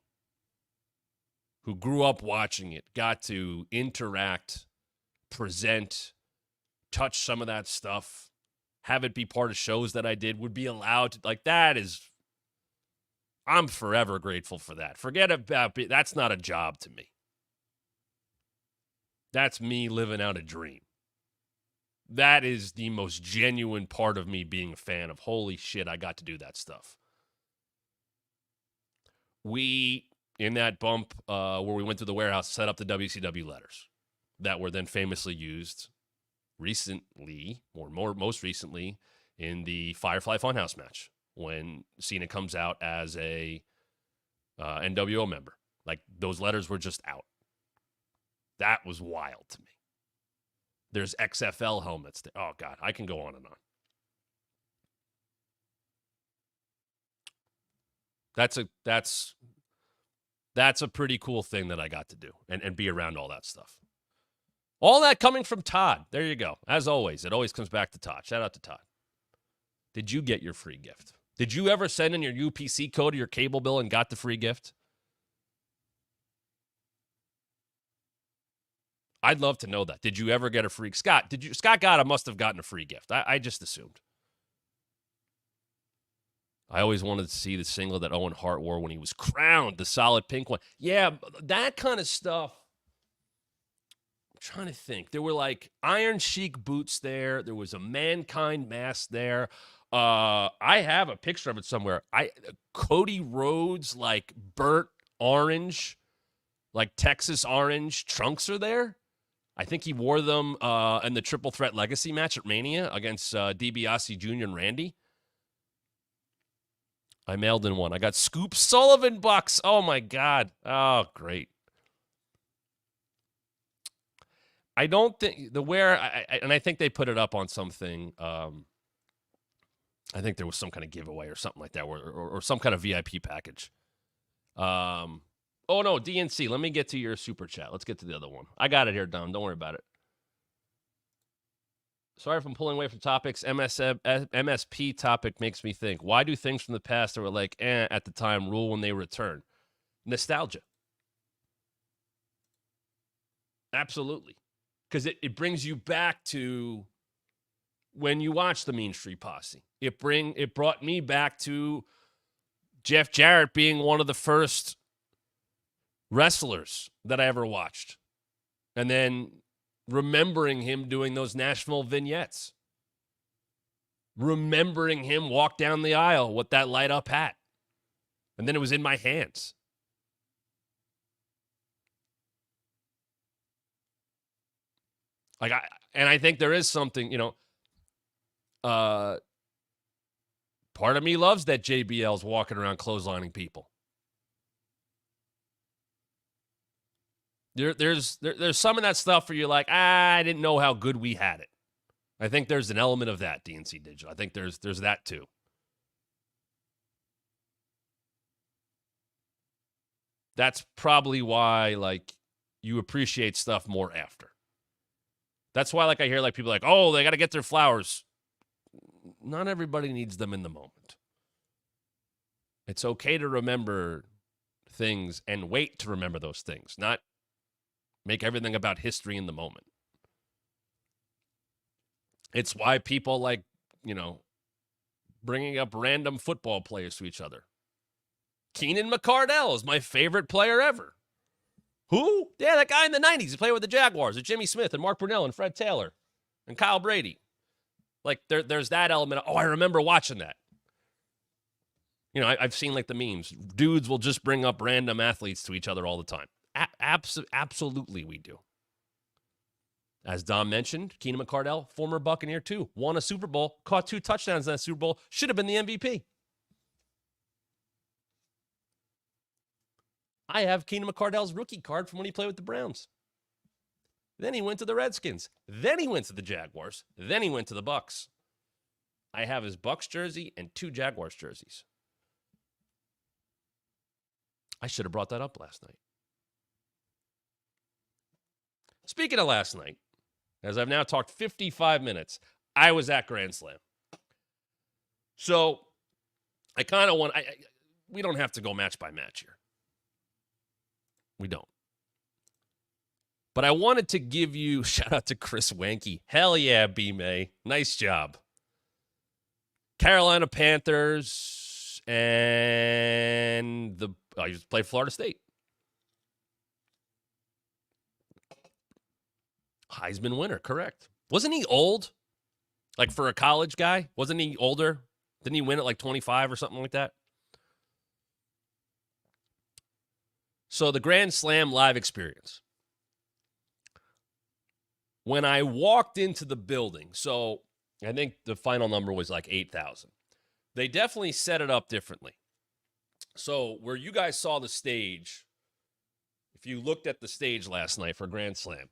who grew up watching it, got to interact, present, touch some of that stuff, have it be part of shows that I did, would be allowed to, like, that is, I'm forever grateful for that. Forget about, that's not a job to me. That's me living out a dream. That is the most genuine part of me being a fan of, holy shit, I got to do that stuff. We, in that bump where we went to the warehouse, set up the WCW letters that were then famously used recently, or most recently, in the Firefly Funhouse match when Cena comes out as a NWO member. Like, those letters were just out. That was wild to me. There's XFL helmets. Oh, God, I can go on and on. That's a pretty cool thing that I got to do and be around all that stuff. All that coming from Todd. There you go. As always, it always comes back to Todd. Shout out to Todd. Did you get your free gift? Did you ever send in your UPC code or your cable bill and got the free gift? I'd love to know that. Did you ever get a free... Scott Gotta must have gotten a free gift. I just assumed. I always wanted to see the singlet that Owen Hart wore when he was crowned, the solid pink one. Yeah, that kind of stuff. I'm trying to think. There were like Iron Sheik boots there. There was a Mankind mask there. I have a picture of it somewhere. Cody Rhodes, like burnt orange, like Texas orange trunks are there. I think he wore them in the Triple Threat Legacy match at Mania against DiBiase Jr. and Randy. I mailed in one. I got Scoop Sullivan bucks. Oh, my God. Oh, great. I don't think and I think they put it up on something. I think there was some kind of giveaway or something like that, or some kind of VIP package. Oh, no, DNC. Let me get to your super chat. Let's get to the other one. I got it here, Dom. Don't worry about it. Sorry if I'm pulling away from topics. MSP topic makes me think. Why do things from the past that were like, at the time rule when they return? Nostalgia. Absolutely. Because it brings you back to when you watch the Mean Street Posse. It brought me back to Jeff Jarrett being one of the first wrestlers that I ever watched. And then remembering him doing those Nashville vignettes. Remembering him walk down the aisle with that light up hat. And then it was in my hands. I think there is something, part of me loves that JBL's walking around clotheslining people. There's some of that stuff where you're like, I didn't know how good we had it. I think there's an element of that, DNC Digital. I think there's that too. That's probably why, like, you appreciate stuff more after. That's why, like, I hear, like, people like, oh, they got to get their flowers. Not everybody needs them in the moment. It's okay to remember things and wait to remember those things, not make everything about history in the moment. It's why people like, bringing up random football players to each other. Keenan McCardell is my favorite player ever. Who? Yeah, that guy in the 90s. He played with the Jaguars, with Jimmy Smith and Mark Brunell and Fred Taylor and Kyle Brady. Like, there's that element. I remember watching that. I've seen, like, the memes. Dudes will just bring up random athletes to each other all the time. Absolutely we do. As Dom mentioned, Keenan McCardell, former Buccaneer too, won a Super Bowl, caught 2 touchdowns in that Super Bowl, should have been the MVP. I have Keenan McCardell's rookie card from when he played with the Browns. Then he went to the Redskins. Then he went to the Jaguars. Then he went to the Bucks. I have his Bucks jersey and 2 Jaguars jerseys. I should have brought that up last night. Speaking of last night, as I've now talked 55 minutes, I was at Grand Slam. So I kind of want, we don't have to go match by match here. We don't. But I wanted to give you, shout out to Chris Wanky. Hell yeah, B-May. Nice job. Carolina Panthers and you just played Florida State. Heisman winner, correct. Wasn't he old? Like for a college guy? Wasn't he older? Didn't he win at like 25 or something like that? So the Grand Slam live experience. When I walked into the building, so I think the final number was like 8,000. They definitely set it up differently. So where you guys saw the stage, if you looked at the stage last night for Grand Slam,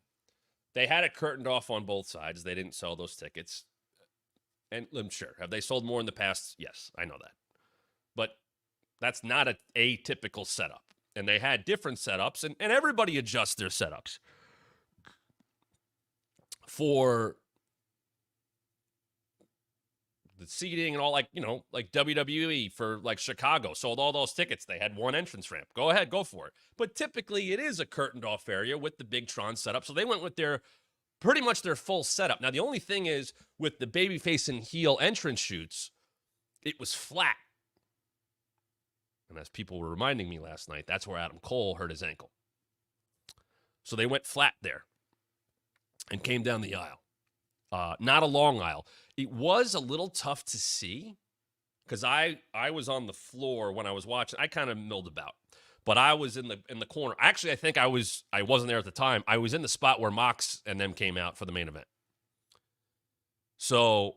they had it curtained off on both sides. They didn't sell those tickets. And I'm sure, have they sold more in the past? Yes, I know that. But that's not an atypical setup. And they had different setups, and everybody adjusts their setups for the seating and all, like WWE for like Chicago sold all those tickets. They had one entrance ramp. Go ahead, go for it. But typically it is a curtained off area with the big Tron setup. So they went with pretty much their full setup. Now, the only thing is with the babyface and heel entrance shoots, it was flat. And as people were reminding me last night, that's where Adam Cole hurt his ankle. So they went flat there and came down the aisle. Not a long aisle. It was a little tough to see because I was on the floor when I was watching. I kind of milled about, but I was in the corner. Actually, I think I wasn't there at the time. I was in the spot where Mox and them came out for the main event. So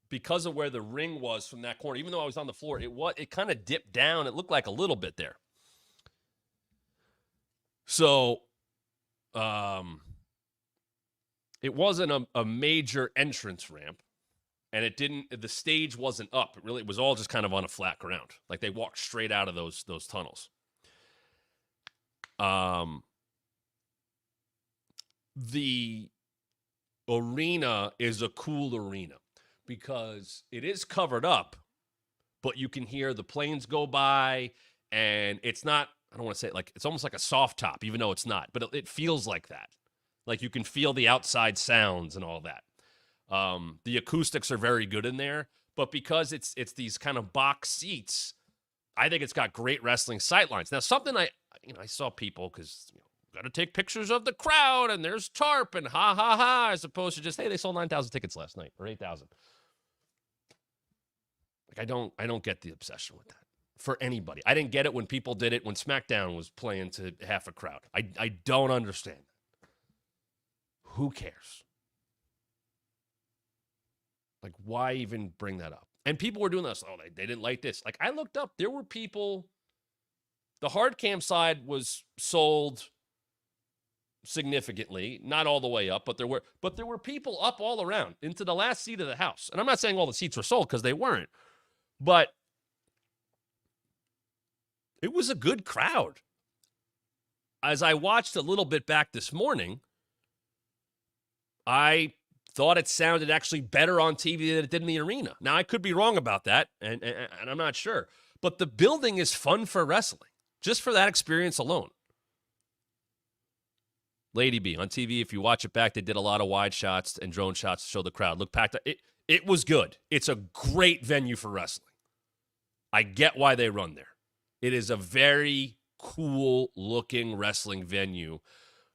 because of where the ring was from that corner, even though I was on the floor, it kind of dipped down. It looked like a little bit there. So it wasn't a major entrance ramp, and the stage wasn't up. It was all just kind of on a flat ground. Like they walked straight out of those tunnels. The arena is a cool arena because it is covered up, but you can hear the planes go by, and it's not, I don't want to say it, like it's almost like a soft top, even though it's not, but it feels like that. Like you can feel the outside sounds and all that. The acoustics are very good in there, but because it's these kind of box seats, I think it's got great wrestling sightlines. Now, something I saw people, because got to take pictures of the crowd, and there's tarp and ha ha ha, as opposed to just, hey, they sold 9,000 tickets last night or 8,000. Like I don't get the obsession with that for anybody. I didn't get it when people did it when SmackDown was playing to half a crowd. I don't understand. Who cares? Like, why even bring that up? And people were doing this. Oh, they didn't like this. Like, I looked up. There were people. The hard cam side was sold significantly, not all the way up, but there were people up all around into the last seat of the house. And I'm not saying all the seats were sold because they weren't, but it was a good crowd. As I watched a little bit back this morning, I thought it sounded actually better on TV than it did in the arena. Now, I could be wrong about that, and I'm not sure. But the building is fun for wrestling, just for that experience alone. Lady B, on TV, if you watch it back, they did a lot of wide shots and drone shots to show the crowd. Look packed. It was good. It's a great venue for wrestling. I get why they run there. It is a very cool-looking wrestling venue.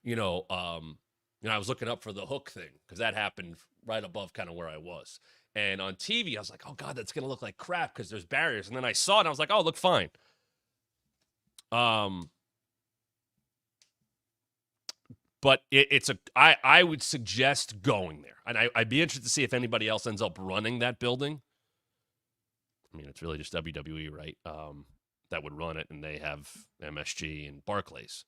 I was looking up for the hook thing because that happened right above kind of where I was. And on TV, I was like, oh, God, that's going to look like crap because there's barriers. And then I saw it, and I was like, oh, look fine. But I would suggest going there. And I'd be interested to see if anybody else ends up running that building. I mean, it's really just WWE, right? That would run it, and they have MSG and Barclays.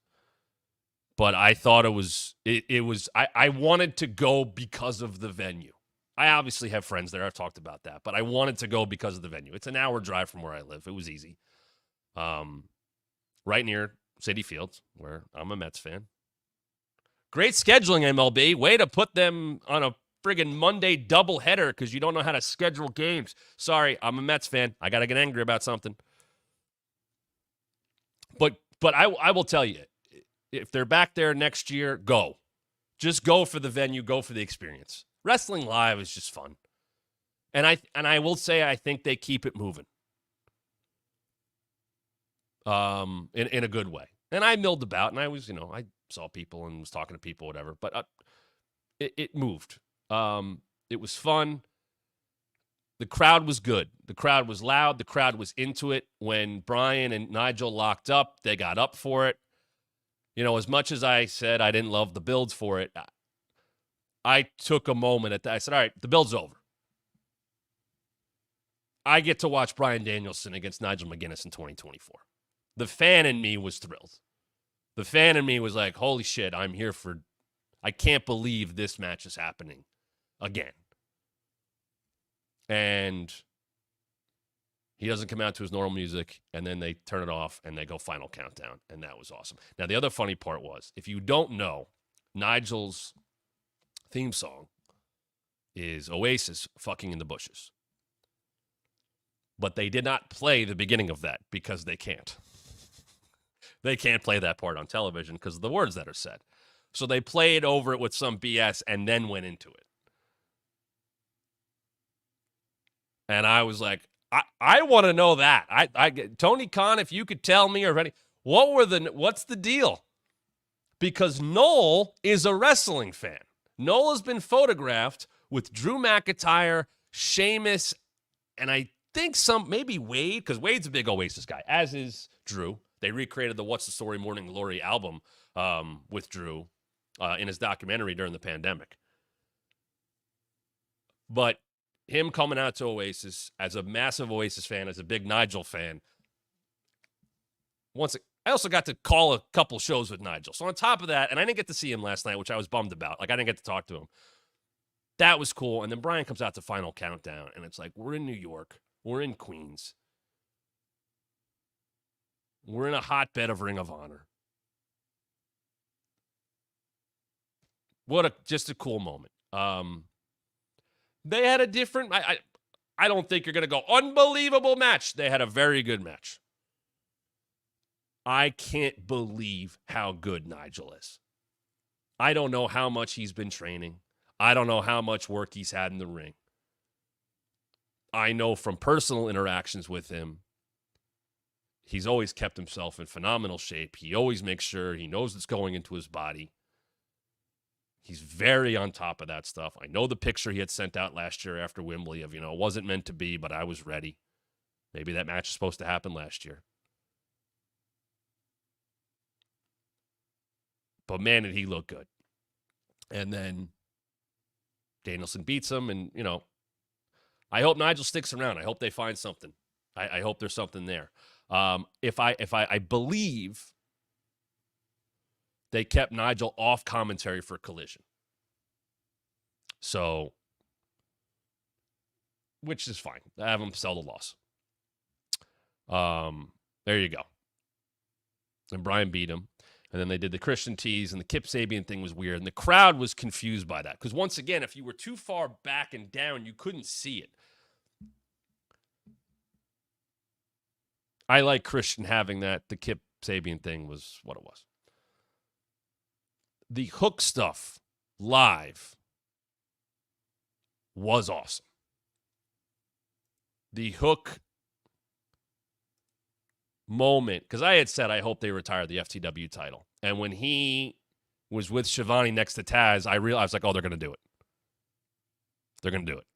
But I thought I wanted to go because of the venue. I obviously have friends there. I've talked about that, but I wanted to go because of the venue. It's an hour drive from where I live. It was easy. Right near Citi Field, where I'm a Mets fan. Great scheduling, MLB. Way to put them on a friggin' Monday doubleheader because you don't know how to schedule games. Sorry, I'm a Mets fan. I got to get angry about something. But I will tell you, if they're back there next year, go. Just go for the venue, go for the experience. Wrestling live is just fun. And I will say I think they keep it moving. In a good way. And I milled about, and I was, I saw people and was talking to people, whatever. But it moved. It was fun. The crowd was good. The crowd was loud. The crowd was into it. When Brian and Nigel locked up, they got up for it. As much as I said I didn't love the builds for it, I took a moment at that. I said, all right, the build's over. I get to watch Bryan Danielson against Nigel McGuinness in 2024. The fan in me was thrilled. The fan in me was like, holy shit, I can't believe this match is happening again. And he doesn't come out to his normal music, and then they turn it off, and they go Final Countdown, and that was awesome. Now, the other funny part was, if you don't know, Nigel's theme song is Oasis, Fucking in the Bushes. But they did not play the beginning of that because they can't. They can't play that part on television because of the words that are said. So they played over it with some BS and then went into it. And I was like, I want to know that. Tony Khan, if you could tell me already, what's the deal? Because Noel is a wrestling fan. Noel has been photographed with Drew McIntyre, Sheamus, and I think maybe Wade, because Wade's a big Oasis guy, as is Drew. They recreated the What's the Story Morning Glory album with Drew in his documentary during the pandemic. But him coming out to Oasis as a massive Oasis fan, as a big Nigel fan. I also got to call a couple shows with Nigel. So on top of that, and I didn't get to see him last night, which I was bummed about. Like, I didn't get to talk to him. That was cool. And then Brian comes out to Final Countdown, and it's like, we're in New York. We're in Queens. We're in a hotbed of Ring of Honor. Just a cool moment. They had a different, I don't think you're going to go, unbelievable match. They had a very good match. I can't believe how good Nigel is. I don't know how much he's been training. I don't know how much work he's had in the ring. I know from personal interactions with him, he's always kept himself in phenomenal shape. He always makes sure he knows what's going into his body. He's very on top of that stuff. I know the picture he had sent out last year after Wembley of, it wasn't meant to be, but I was ready. Maybe that match is supposed to happen last year. But man, did he look good. And then Danielson beats him, and, I hope Nigel sticks around. I hope they find something. I hope there's something there. I believe they kept Nigel off commentary for Collision. So, which is fine. I have him sell the loss. There you go. And Brian beat him. And then they did the Christian tease, and the Kip Sabian thing was weird. And the crowd was confused by that. Because once again, if you were too far back and down, you couldn't see it. I like Christian having that. The Kip Sabian thing was what it was. The Hook stuff live was awesome. The Hook moment, because I had said I hope they retire the FTW title. And when he was with Shivani next to Taz, I realized, like, oh, they're going to do it. They're going to do it.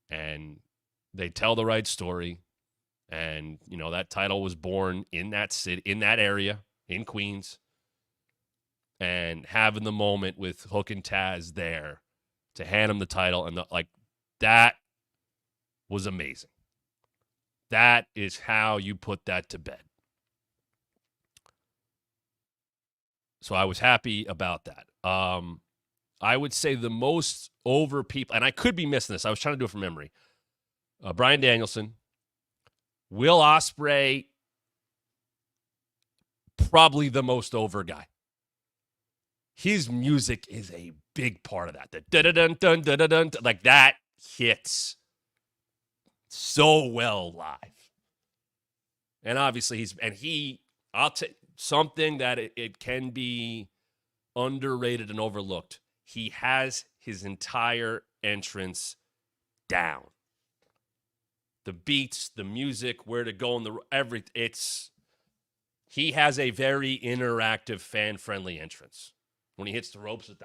And they tell the right story. And, that title was born in that city, in that area, in Queens. And having the moment with Hook and Taz there to hand him the title, and that was amazing. That is how you put that to bed. So I was happy about that. I would say the most over people, and I could be missing this. I was trying to do it from memory. Bryan Danielson, Will Ospreay, probably the most over guy. His music is a big part of that. The dun dun dun dun, like that hits so well live. And obviously I'll take something that it can be underrated and overlooked. He has his entire entrance down. The beats, the music, where to go in he has a very interactive, fan-friendly entrance. When he hits the ropes at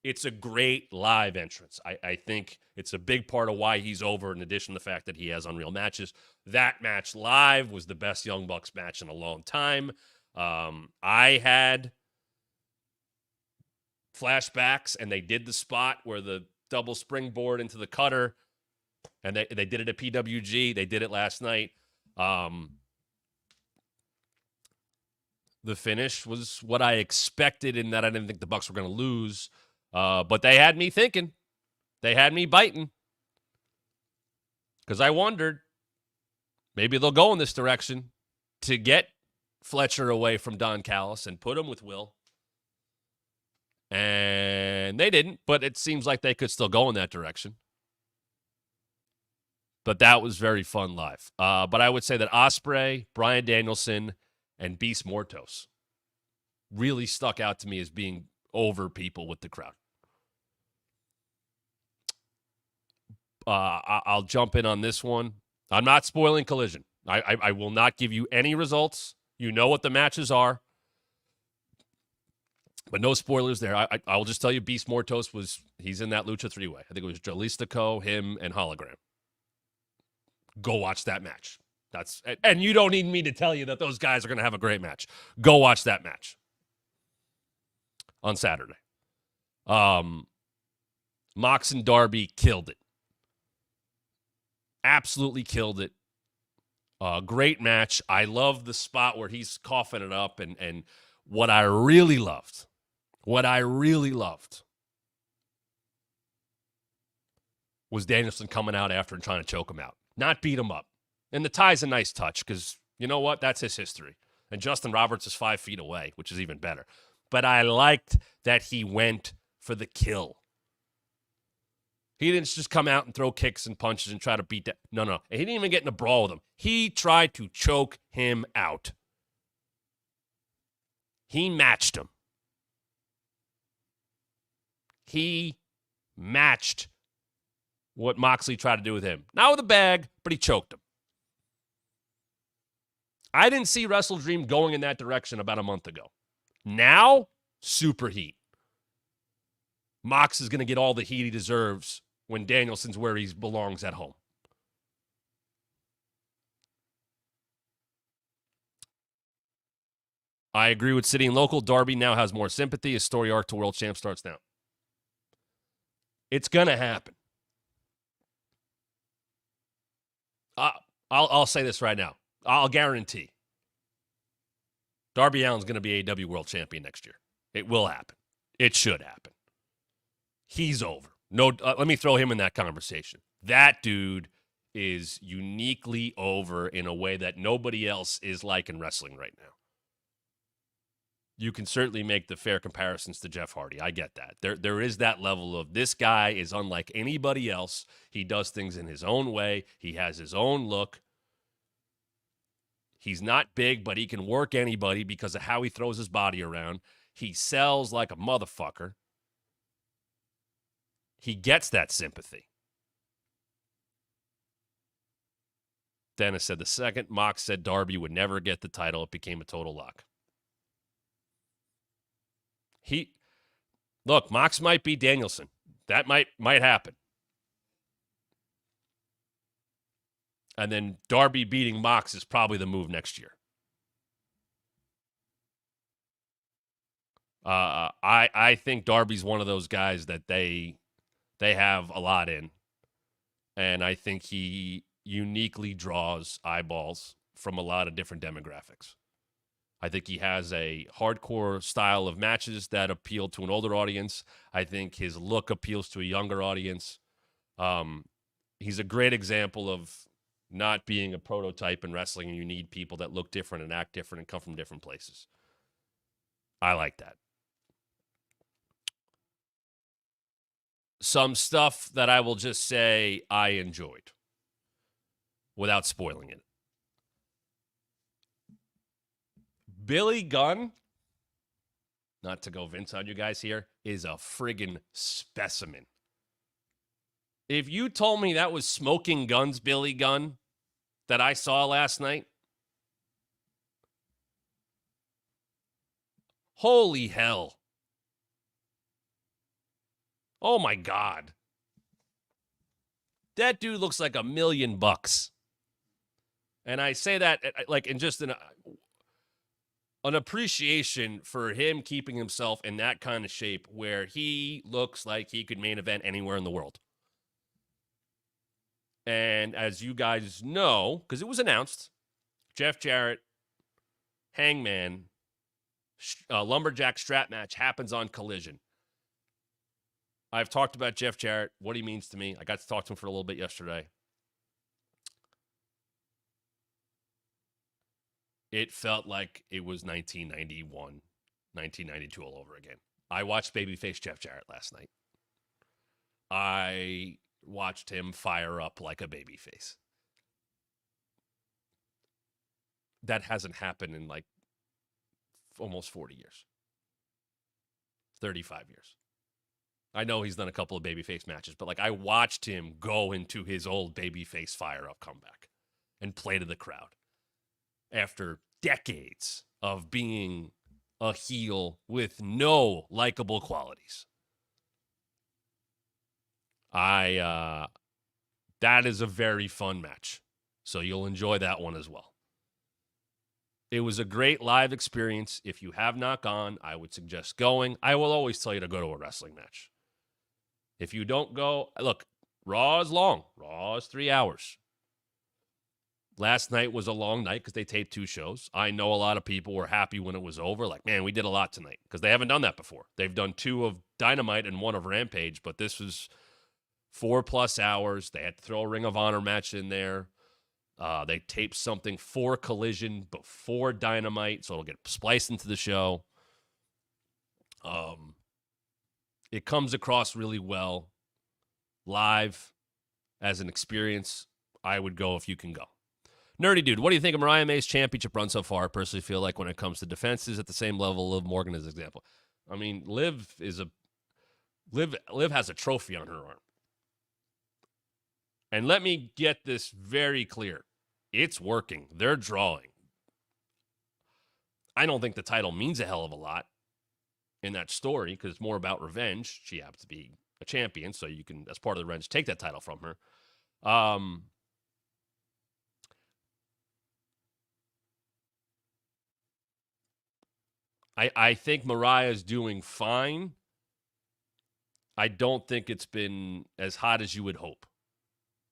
it's a great live entrance. I think it's a big part of why he's over, in addition to the fact that he has unreal matches. That match live was the best Young Bucks match in a long time. I had flashbacks, and they did the spot where the double springboard into the cutter, and they did it at PWG. They did it last night. The finish was what I expected, in that I didn't think the Bucks were going to lose. But they had me thinking. They had me biting. Because I wondered, maybe they'll go in this direction to get Fletcher away from Don Callis and put him with Will. And they didn't, but it seems like they could still go in that direction. But that was very fun live. But I would say that Ospreay, Bryan Danielson, and Beast Mortos really stuck out to me as being over people with the crowd. I'll jump in on this one. I'm not spoiling Collision. I will not give you any results. You know what the matches are. But no spoilers there. I'll just tell you Beast Mortos he's in that Lucha 3-way. I think it was Jalistico, him, and Hologram. Go watch that match. And you don't need me to tell you that those guys are going to have a great match. Go watch that match on Saturday. Mox and Darby killed it. Absolutely killed it. Great match. I love the spot where he's coughing it up. And what I really loved was Danielson coming out after and trying to choke him out. Not beat him up. And the tie's a nice touch because, you know what? That's his history. And Justin Roberts is 5 feet away, which is even better. But I liked that he went for the kill. He didn't just come out and throw kicks and punches and try to beat that. No. He didn't even get in a brawl with him. He tried to choke him out. He matched him. He matched what Moxley tried to do with him. Not with a bag, but he choked him. I didn't see Wrestle Dream going in that direction about a month ago. Now, super heat. Mox is going to get all the heat he deserves when Danielson's where he belongs at home. I agree with City and Local. Darby now has more sympathy. His story arc to World Champ starts now. It's going to happen. I'll say this right now. I'll guarantee Darby Allin's going to be AEW World Champion next year. It will happen. It should happen. He's over. No, let me throw him in that conversation. That dude is uniquely over in a way that nobody else is like in wrestling right now. You can certainly make the fair comparisons to Jeff Hardy. I get that. There is that level of this guy is unlike anybody else. He does things in his own way. He has his own look. He's not big, but he can work anybody because of how he throws his body around. He sells like a motherfucker. He gets that sympathy. Dennis said the second Mox said Darby would never get the title, it became a total lock. Look, Mox might beat Danielson. That might happen. And then Darby beating Mox is probably the move next year. I think Darby's one of those guys that they have a lot in. And I think he uniquely draws eyeballs from a lot of different demographics. I think he has a hardcore style of matches that appeal to an older audience. I think his look appeals to a younger audience. He's a great example of not being a prototype in wrestling, and you need people that look different and act different and come from different places. I like that. Some stuff that I will just say I enjoyed without spoiling it. Billy Gunn, not to go Vince on you guys here, is a friggin' specimen. If you told me that was Smoking Guns Billy Gunn that I saw last night, holy hell. Oh my God. That dude looks like $1 million. And I say that like in just an appreciation for him keeping himself in that kind of shape where he looks like he could main event anywhere in the world. And as you guys know, because it was announced, Jeff Jarrett, Hangman, Lumberjack strap match happens on Collision. I've talked about Jeff Jarrett, what he means to me. I got to talk to him for a little bit yesterday. It felt like it was 1991, 1992 all over again. I watched babyface Jeff Jarrett last night. I watched him fire up like a babyface. That hasn't happened in like almost 40 years. 35 years. I know he's done a couple of babyface matches, but like I watched him go into his old babyface fire up comeback and play to the crowd after decades of being a heel with no likable qualities. That is a very fun match. So you'll enjoy that one as well. It was a great live experience. If you have not gone, I would suggest going. I will always tell you to go to a wrestling match. If you don't go, look, Raw is long. Raw is 3 hours. Last night was a long night because they taped 2 shows. I know a lot of people were happy when it was over. Like, man, we did a lot tonight because they haven't done that before. They've done 2 of Dynamite and 1 of Rampage, but this was 4+ hours. They had to throw a Ring of Honor match in there. They taped something for Collision before Dynamite, so it'll get spliced into the show. It comes across really well live as an experience. I would go if you can go. Nerdy Dude, what do you think of Mariah May's championship run so far? I personally feel like when it comes to defenses, at the same level of Morgan as an example. I mean, Liv has a trophy on her arm. And let me get this very clear. It's working. They're drawing. I don't think the title means a hell of a lot in that story because it's more about revenge. She happens to be a champion, so you can, as part of the revenge, take that title from her. I think Mariah's doing fine. I don't think it's been as hot as you would hope,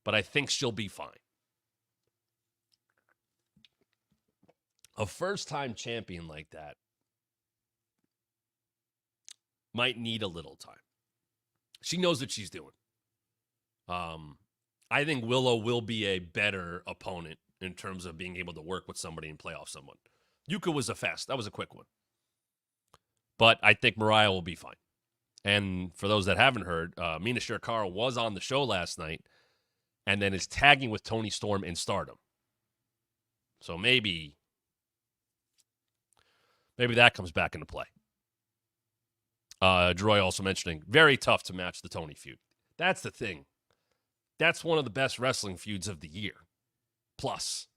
but I think she'll be fine. A first-time champion like that might need a little time. She knows what she's doing. I think Willow will be a better opponent in terms of being able to work with somebody and play off someone. Yuka was that was a quick one. But I think Mariah will be fine. And for those that haven't heard, Mina Shirakawa was on the show last night and then is tagging with Toni Storm in Stardom. So maybe that comes back into play. Droy also mentioning, very tough to match the Tony feud. That's the thing. That's one of the best wrestling feuds of the year. Plus.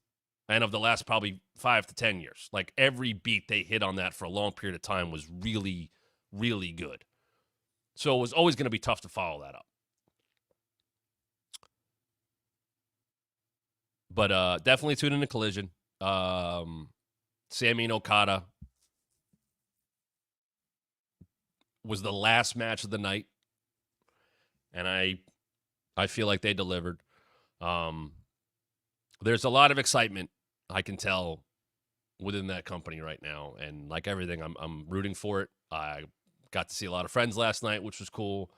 And of the last probably 5 to 10 years. Like every beat they hit on that for a long period of time was really, really good. So it was always going to be tough to follow that up. But definitely tune into Collision. Sami and Okada was the last match of the night. And I feel like they delivered. There's a lot of excitement, I can tell, within that company right now. And like everything, I'm rooting for it. I got to see a lot of friends last night, which was cool.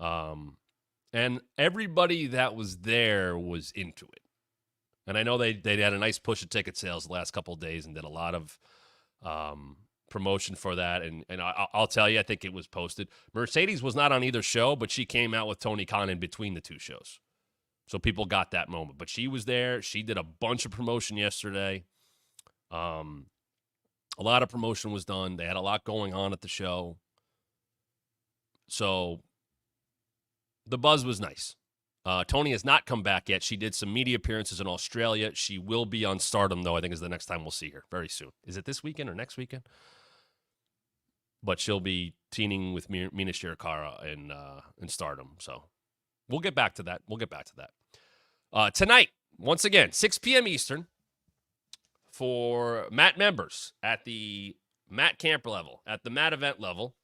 And everybody that was there was into it. And I know they had a nice push of ticket sales the last couple of days and did a lot of promotion for that. And I'll tell you, I think it was posted. Mercedes was not on either show, but she came out with Tony Khan in between the two shows. So people got that moment. But she was there. She did a bunch of promotion yesterday. A lot of promotion was done. They had a lot going on at the show. So the buzz was nice. Tony has not come back yet. She did some media appearances in Australia. She will be on Stardom, though, I think is the next time we'll see her very soon. Is it this weekend or next weekend? But she'll be teaming with Mina Shirakawa in Stardom. So we'll get back to that. Tonight, once again, 6 p.m. Eastern for Matt members at the Matt Camper level, at the Matt event level.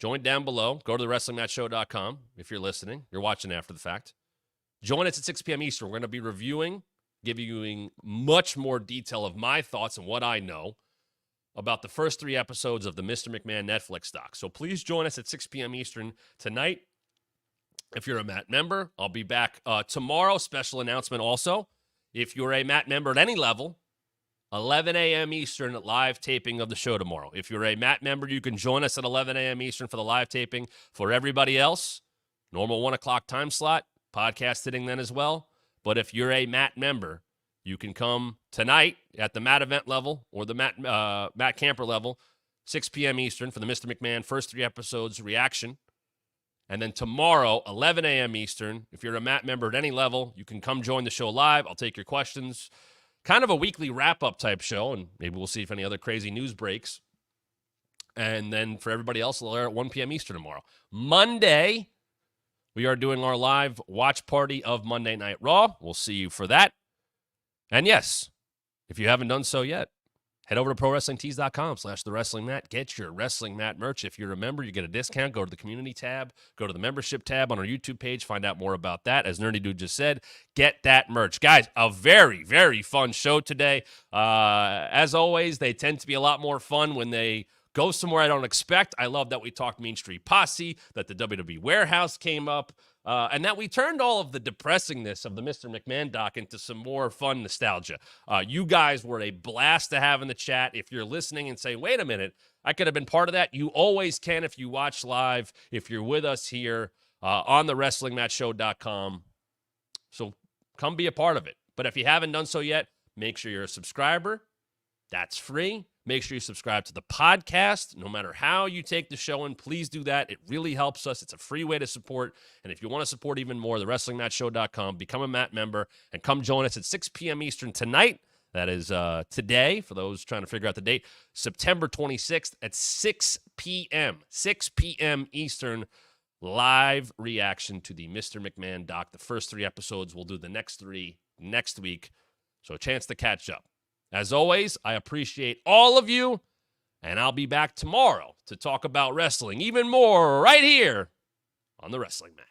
Join down below. Go to thewrestlingmatchshow.com if you're listening. You're watching after the fact. Join us at 6 p.m. Eastern. We're going to be reviewing, giving you much more detail of my thoughts and what I know about the first 3 episodes of the Mr. McMahon Netflix doc. So please join us at 6 p.m. Eastern tonight. If you're a Matt member, I'll be back tomorrow. Special announcement also. If you're a Matt member at any level, 11 a.m. Eastern live taping of the show tomorrow. If you're a Matt member, you can join us at 11 a.m. Eastern for the live taping. For everybody else, normal 1 o'clock time slot, podcast sitting then as well. But if you're a Matt member, you can come tonight at the Matt event level or the Matt Camper level, 6 p.m. Eastern for the Mr. McMahon first 3 episodes reaction. And then tomorrow, 11 a.m. Eastern, if you're a Matt member at any level, you can come join the show live. I'll take your questions. Kind of a weekly wrap-up type show, and maybe we'll see if any other crazy news breaks. And then for everybody else, it'll air at 1 p.m. Eastern tomorrow. Monday, we are doing our live watch party of Monday Night Raw. We'll see you for that. And yes, if you haven't done so yet, head over to ProWrestlingTees.com/TheWrestlingMat. Get your Wrestling Mat merch. If you're a member, you get a discount. Go to the community tab. Go to the membership tab on our YouTube page. Find out more about that. As Nerdy Dude just said, get that merch. Guys, a very, very fun show today. As always, they tend to be a lot more fun when they go somewhere I don't expect. I love that we talked Mean Street Posse, that the WWE Warehouse came up, and that we turned all of the depressingness of the Mr. McMahon doc into some more fun nostalgia. You guys were a blast to have in the chat. If you're listening and say, wait a minute, I could have been part of that, you always can if you watch live, if you're with us here on the WrestlingMatchShow.com. So come be a part of it. But if you haven't done so yet, make sure you're a subscriber. That's free. Make sure you subscribe to the podcast. No matter how you take the show in, please do that. It really helps us. It's a free way to support. And if you want to support even more, thewrestlingmatchshow.com, become a Matt member, and come join us at 6 p.m. Eastern tonight. That is today, for those trying to figure out the date, September 26th at 6 p.m. 6 p.m. Eastern, live reaction to the Mr. McMahon doc. The first 3 episodes. We'll do the next 3 next week. So a chance to catch up. As always, I appreciate all of you, and I'll be back tomorrow to talk about wrestling even more right here on the Wrestling Mat.